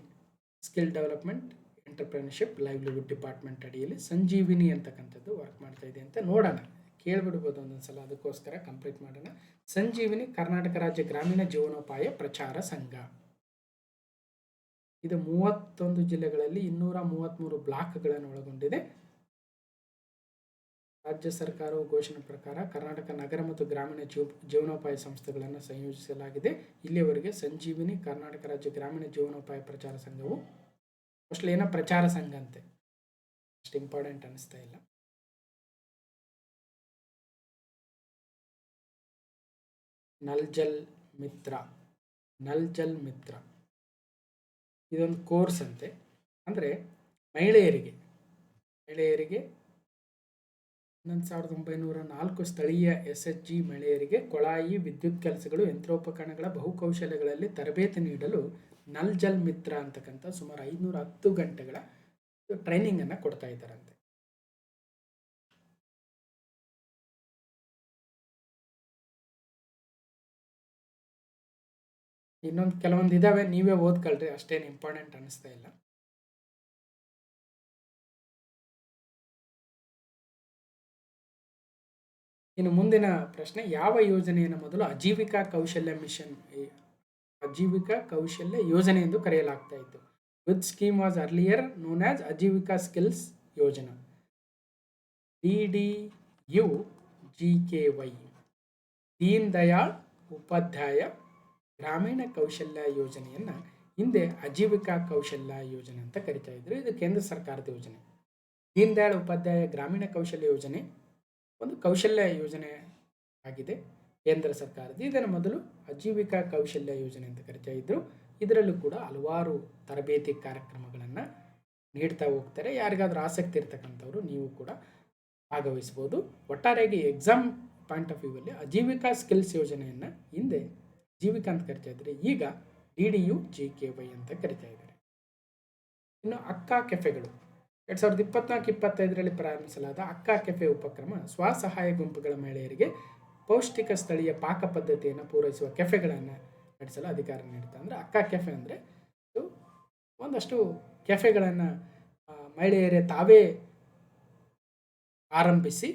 skill development, entrepreneurship, livelihood department ಅಡಿಯಲ್ಲಿ ಸಂಜೀವಿನಿ ಅಂತಕ್ಕಂಥದ್ದು ವರ್ಕ್ ಮಾಡ್ತಾ ಇದೆ ಅಂತ ನೋಡೋಣ. ಕೇಳಿಬಿಡ್ಬೋದು ಒಂದೊಂದು ಸಲ, ಅದಕ್ಕೋಸ್ಕರ ಕಂಪ್ಲೀಟ್ ಮಾಡೋಣ. ಸಂಜೀವಿನಿ ಕರ್ನಾಟಕ ರಾಜ್ಯ ಗ್ರಾಮೀಣ ಜೀವನೋಪಾಯ ಪ್ರಚಾರ ಸಂಘ. ಇದು 31 ಜಿಲ್ಲೆಗಳಲ್ಲಿ 233 ಬ್ಲಾಕ್ಗಳನ್ನು ಒಳಗೊಂಡಿದೆ. ರಾಜ್ಯ ಸರ್ಕಾರವು ಘೋಷಣೆ ಪ್ರಕಾರ ಕರ್ನಾಟಕ ನಗರ ಮತ್ತು ಗ್ರಾಮೀಣ ಜೀವನೋಪಾಯ ಸಂಸ್ಥೆಗಳನ್ನು ಸಂಯೋಜಿಸಲಾಗಿದೆ. ಇಲ್ಲಿಯವರೆಗೆ ಸಂಜೀವಿನಿ ಕರ್ನಾಟಕ ರಾಜ್ಯ ಗ್ರಾಮೀಣ ಜೀವನೋಪಾಯ ಪ್ರಚಾರ ಸಂಘವು ಮೋಸ್ಟ್ಲಿ ಏನೋ ಪ್ರಚಾರ ಸಂಘ ಅಂತೆ, ಅಷ್ಟು ಇಂಪಾರ್ಟೆಂಟ್ ಅನಿಸ್ತಾ ಇಲ್ಲ. ನಲ್ ಜಲ್ ಮಿತ್ರ ಇದೊಂದು ಕೋರ್ಸ್ ಅಂತೆ. ಅಂದರೆ ಮಹಿಳೆಯರಿಗೆ 1904 ಸ್ಥಳೀಯ SHG ಮಹಿಳೆಯರಿಗೆ ಕೊಳಾಯಿ, ವಿದ್ಯುತ್ ಕೆಲಸಗಳು, ಯಂತ್ರೋಪಕರಣಗಳ ಬಹುಕೌಶಲ್ಯಗಳಲ್ಲಿ ತರಬೇತಿ ನೀಡಲು ನಲ್ ಜಲ್ ಮಿತ್ರ ಅಂತಕ್ಕಂಥ ಸುಮಾರು 510 ಗಂಟೆಗಳ ಟ್ರೈನಿಂಗನ್ನು ಕೊಡ್ತಾ ಇದ್ದಾರಂತೆ. ಇನ್ನೊಂದು ಕೆಲವೊಂದು ಇದಾವೆ, ನೀವೇ ಓದ್ಕೊಳ್ರಿ, ಅಷ್ಟೇನು ಇಂಪಾರ್ಟೆಂಟ್ ಅನ್ನಿಸ್ತಾ ಇಲ್ಲ. ಇನ್ನು ಮುಂದಿನ ಪ್ರಶ್ನೆ, ಯಾವ ಯೋಜನೆಯನ್ನು ಮೊದಲು ಆಜೀವಿಕಾ ಕೌಶಲ್ಯ ಯೋಜನೆ ಎಂದು ಕರೆಯಲಾಗ್ತಾ ಇತ್ತು? Which scheme was earlier known as Aajeevika skills Yojana? DDU-GKY, Deen Dayal Upadhyaya Grameen Kaushalya ಯೋಜನೆಯನ್ನು ಹಿಂದೆ ಆಜೀವಿಕಾ ಕೌಶಲ್ಯ ಯೋಜನೆ ಅಂತ ಕರಿತಾ ಇದ್ರು. ಇದು ಕೇಂದ್ರ ಸರ್ಕಾರದ ಯೋಜನೆ. ದೀನ್ ದಯಾಳ್ ಉಪಾಧ್ಯಾಯ ಗ್ರಾಮೀಣ ಕೌಶಲ್ಯ ಯೋಜನೆ ಒಂದು ಕೌಶಲ್ಯ ಯೋಜನೆ ಆಗಿದೆ ಕೇಂದ್ರ ಸರ್ಕಾರದ. ಇದನ್ನು ಮೊದಲು ಆಜೀವಿಕಾ ಕೌಶಲ್ಯ ಯೋಜನೆ ಅಂತ ಕರಿತಾ ಇದ್ರು. ಇದರಲ್ಲೂ ಕೂಡ ಹಲವಾರು ತರಬೇತಿ ಕಾರ್ಯಕ್ರಮಗಳನ್ನು ನೀಡ್ತಾ ಹೋಗ್ತಾರೆ. ಯಾರಿಗಾದ್ರೂ ಆಸಕ್ತಿ ಇರ್ತಕ್ಕಂಥವ್ರು ನೀವು ಕೂಡ ಭಾಗವಹಿಸ್ಬೋದು. ಒಟ್ಟಾರೆಯಾಗಿ ಎಕ್ಸಾಮ್ ಪಾಯಿಂಟ್ ಆಫ್ ವ್ಯೂ ಅಲ್ಲಿ ಆಜೀವಿಕಾ ಸ್ಕಿಲ್ಸ್ ಯೋಜನೆಯನ್ನು ಹಿಂದೆ ಆಜೀವಿಕಾ ಅಂತ ಕರಿತಾ ಇದ್ದಾರೆ, ಈಗ DDU-GKY ಅಂತ ಕರಿತಾ ಇದ್ದಾರೆ. ಇನ್ನು ಅಕ್ಕಾ ಕೆಫೆಗಳು. 2024-25ರಲ್ಲಿ ಪ್ರಾರಂಭಿಸಲಾದ ಅಕ್ಕಾ ಕೆಫೆ ಉಪಕ್ರಮ ಸ್ವಸಹಾಯ ಗುಂಪುಗಳ ಮಹಿಳೆಯರಿಗೆ ಪೌಷ್ಟಿಕ ಸ್ಥಳೀಯ ಪಾಕ ಪದ್ಧತಿಯನ್ನು ಪೂರೈಸುವ ಕೆಫೆಗಳನ್ನು ನಡೆಸಲು ಅಧಿಕಾರ ನೀಡುತ್ತೆ. ಅಂದರೆ ಅಕ್ಕಾ ಕೆಫೆ ಅಂದರೆ ಒಂದಷ್ಟು ಕೆಫೆಗಳನ್ನು ಮಹಿಳೆಯರೇ ತಾವೇ ಆರಂಭಿಸಿ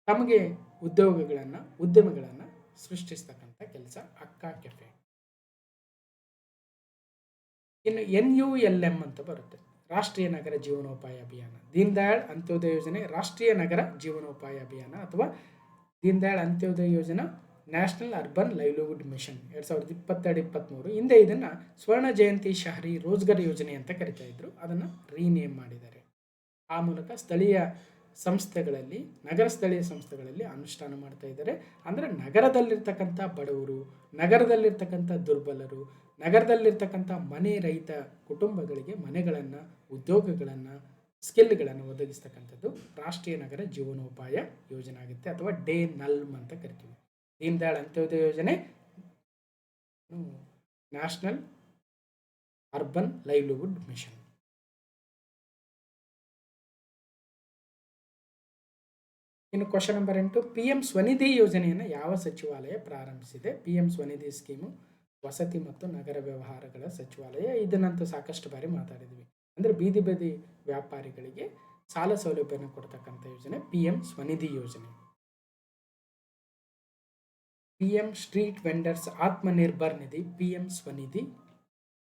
ತಮಗೆ ಉದ್ಯಮಗಳನ್ನು ಸೃಷ್ಟಿಸ್ತಕ್ಕಂಥ ಕೆಲಸ ಅಕ್ಕಾ ಕೆಫೆ. ಇನ್ನು NULM ಅಂತ ಬರುತ್ತೆ, ರಾಷ್ಟ್ರೀಯ ನಗರ ಜೀವನೋಪಾಯ ಅಭಿಯಾನ. ದೀನ್ ದಯಾಳ್ ಅಂತ್ಯೋದಯ ಯೋಜನೆ ರಾಷ್ಟ್ರೀಯ ನಗರ ಜೀವನೋಪಾಯ ಅಭಿಯಾನ ಅಥವಾ Deen Dayal Antyodaya Yojana national urban livelihood mission 2022-23. ಹಿಂದೆ ಇದನ್ನು ಸ್ವರ್ಣ ಜಯಂತಿ ಶಹರಿ ರೋಜ್ಗಾರ್ ಯೋಜನೆ ಅಂತ ಕರಿತಾ ಇದ್ರು, ಅದನ್ನು ರೀನೇಮ್ ಮಾಡಿದ್ದಾರೆ. ಆ ಮೂಲಕ ಸ್ಥಳೀಯ ಸಂಸ್ಥೆಗಳಲ್ಲಿ, ನಗರ ಸ್ಥಳೀಯ ಸಂಸ್ಥೆಗಳಲ್ಲಿ ಅನುಷ್ಠಾನ ಮಾಡ್ತಾ ಇದ್ದಾರೆ. ಅಂದರೆ ನಗರದಲ್ಲಿರ್ತಕ್ಕಂಥ ಬಡವರು, ನಗರದಲ್ಲಿರ್ತಕ್ಕಂಥ ದುರ್ಬಲರು, ನಗರದಲ್ಲಿರ್ತಕ್ಕಂಥ ಮನೆ ರಹಿತ ಕುಟುಂಬಗಳಿಗೆ ಮನೆಗಳನ್ನು, ಉದ್ಯೋಗಗಳನ್ನು, ಸ್ಕಿಲ್ಗಳನ್ನು ಒದಗಿಸ್ತಕ್ಕಂಥದ್ದು ರಾಷ್ಟ್ರೀಯ ನಗರ ಜೀವನೋಪಾಯ ಯೋಜನೆ ಆಗುತ್ತೆ, ಅಥವಾ DNLM ಅಂತ ಕರಿತೀವಿ. ದೀನ್ ದಯಾಳ್ ಅಂತ್ಯೋದಯ ಯೋಜನೆ, ನ್ಯಾಷನಲ್ ಅರ್ಬನ್ ಲೈವ್ಲಿಹುಡ್ ಮಿಷನ್. ಇನ್ನು ಕ್ವಶನ್ ನಂಬರ್ 8, PM ಸ್ವನಿಧಿ ಯೋಜನೆಯನ್ನು ಯಾವ ಸಚಿವಾಲಯ ಪ್ರಾರಂಭಿಸಿದೆ? PM ಸ್ವನಿಧಿ ಸ್ಕೀಮು ವಸತಿ ಮತ್ತು ನಗರ ವ್ಯವಹಾರಗಳ ಸಚಿವಾಲಯ. ಇದನ್ನಂತೂ ಸಾಕಷ್ಟು ಬಾರಿ ಮಾತಾಡಿದ್ವಿ. ಅಂದರೆ ಬೀದಿ ಬದಿ ವ್ಯಾಪಾರಿಗಳಿಗೆ ಸಾಲ ಸೌಲಭ್ಯನ ಕೊಡ್ತಕ್ಕಂಥ ಯೋಜನೆ PM ಸ್ವನಿಧಿ ಯೋಜನೆ. PM ಸ್ಟ್ರೀಟ್ ವೆಂಡರ್ಸ್ ಆತ್ಮನಿರ್ಭರ್ ನಿಧಿ, PM ಸ್ವನಿಧಿ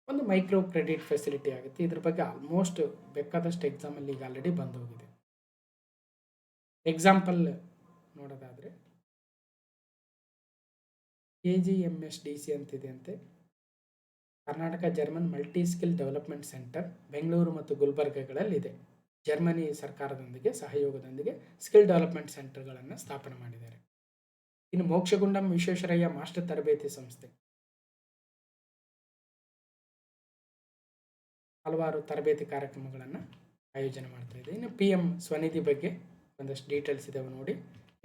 ಒಂದು ಮೈಕ್ರೋ ಕ್ರೆಡಿಟ್ ಫೆಸಿಲಿಟಿ ಆಗುತ್ತೆ. ಇದ್ರ ಬಗ್ಗೆ ಆಲ್ಮೋಸ್ಟ್ ಬೇಕಾದಷ್ಟು ಎಕ್ಸಾಮಲ್ಲಿ ಈಗ ಆಲ್ರೆಡಿ ಬಂದು ಹೋಗಿದೆ. ಎಕ್ಸಾಂಪಲ್ ನೋಡೋದಾದರೆ KGMSDC ಅಂತಿದೆ ಅಂತೆ, Karnataka German multi skill development centre Bengaluru ಮತ್ತು ಗುಲ್ಬರ್ಗಗಳಲ್ಲಿದೆ. ಜರ್ಮನಿ ಸರ್ಕಾರದೊಂದಿಗೆ ಸಹಯೋಗದೊಂದಿಗೆ ಸ್ಕಿಲ್ ಡೆವಲಪ್ಮೆಂಟ್ ಸೆಂಟರ್ಗಳನ್ನು ಸ್ಥಾಪನೆ ಮಾಡಿದ್ದಾರೆ. ಇನ್ನು ಮೋಕ್ಷಗುಂಡಂ ವಿಶ್ವೇಶ್ವರಯ್ಯ ಮಾಸ್ಟರ್ ತರಬೇತಿ ಸಂಸ್ಥೆ ಹಲವಾರು ತರಬೇತಿ ಕಾರ್ಯಕ್ರಮಗಳನ್ನು ಆಯೋಜನೆ ಮಾಡ್ತಾ ಇದೆ. ಇನ್ನು ಪಿ ಎಮ್ ಸ್ವನಿಧಿ ಬಗ್ಗೆ ಒಂದಷ್ಟು ಡೀಟೇಲ್ಸ್ ಇದಾವೆ ನೋಡಿ.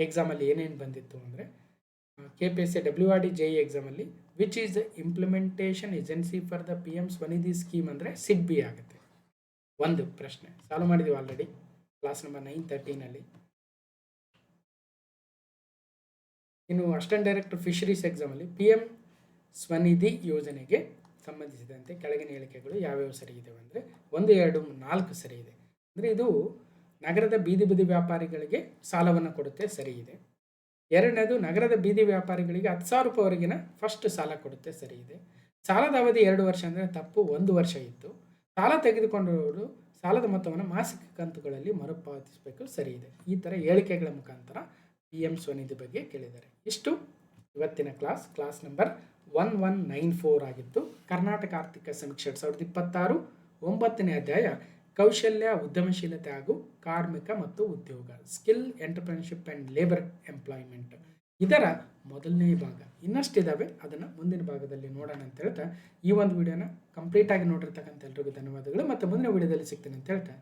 ಎಕ್ಸಾಮಲ್ಲಿ ಏನೇನು ಬಂದಿತ್ತು ಅಂದರೆ KPSC WRD JE ಎಕ್ಸಾಮಲ್ಲಿ which is the implementation agency for the P M Svanidhi scheme ಅಂದರೆ ಸಿಡ್ಬಿ ಆಗುತ್ತೆ. ಒಂದು ಪ್ರಶ್ನೆ ಸಾಲ್ವ್ ಮಾಡಿದ್ದೀವಿ ಆಲ್ರೆಡಿ ಕ್ಲಾಸ್ ನಂಬರ್ 913ನಲ್ಲಿ. ಇನ್ನು ಅಸಿಸ್ಟೆಂಟ್ ಡೈರೆಕ್ಟರ್ ಫಿಶರೀಸ್ ಎಕ್ಸಾಮಲ್ಲಿ ಪಿ ಎಮ್ ಸ್ವನಿಧಿ ಯೋಜನೆಗೆ ಸಂಬಂಧಿಸಿದಂತೆ ಕೆಳಗಿನ ಹೇಳಿಕೆಗಳು ಯಾವ್ಯಾವ ಸರಿ ಇದಾವೆ ಅಂದರೆ 1, 2, 4 ಸರಿ ಇದೆ. ಅಂದರೆ ಇದು ನಗರದ ಬೀದಿ ಬದಿ ವ್ಯಾಪಾರಿಗಳಿಗೆ ಸಾಲವನ್ನು ಕೊಡುತ್ತೆ, ಸರಿ ಇದೆ. ಎರಡನೇದು ನಗರದ ಬೀದಿ ವ್ಯಾಪಾರಿಗಳಿಗೆ 10,000 ರೂಪಾಯಿವರೆಗಿನ ಫಸ್ಟ್ ಸಾಲ ಕೊಡುತ್ತೆ, ಸರಿ ಇದೆ. ಸಾಲದ ಅವಧಿ 2 ವರ್ಷ ಅಂದರೆ ತಪ್ಪು, 1 ವರ್ಷ ಇತ್ತು. ಸಾಲ ತೆಗೆದುಕೊಂಡವರು ಸಾಲದ ಮೊತ್ತವನ್ನು ಮಾಸಿಕ ಕಂತುಗಳಲ್ಲಿ ಮರುಪಾವತಿಸಬೇಕು, ಸರಿ ಇದೆ. ಈ ಥರ ಹೇಳಿಕೆಗಳ ಮುಖಾಂತರ ಪಿ ಎಮ್ ಸ್ವನಿಧಿ ಬಗ್ಗೆ ಕೇಳಿದ್ದಾರೆ. ಇಷ್ಟು ಇವತ್ತಿನ ಕ್ಲಾಸ್ ನಂಬರ್ 1194 ಆಗಿತ್ತು. ಕರ್ನಾಟಕ ಆರ್ಥಿಕ ಸಮೀಕ್ಷೆ 2026 9ನೇ ಅಧ್ಯಾಯ ಕೌಶಲ್ಯ, ಉದ್ಯಮಶೀಲತೆ ಹಾಗೂ ಕಾರ್ಮಿಕ ಮತ್ತು ಉದ್ಯೋಗ, skill entrepreneurship and labour employment, ಇದರ ಮೊದಲನೇ ಭಾಗ. ಇನ್ನಷ್ಟಿದ್ದಾವೆ, ಅದನ್ನು ಮುಂದಿನ ಭಾಗದಲ್ಲಿ ನೋಡೋಣ ಅಂತ ಹೇಳ್ತಾ ಈ ಒಂದು ವಿಡಿಯೋನ ಕಂಪ್ಲೀಟಾಗಿ ನೋಡಿರ್ತಕ್ಕಂಥ ಎಲ್ರಿಗೂ ಧನ್ಯವಾದಗಳು. ಮತ್ತು ಮುಂದಿನ ವಿಡಿಯೋದಲ್ಲಿ ಸಿಗ್ತೀನಿ ಅಂತ ಹೇಳ್ತಾ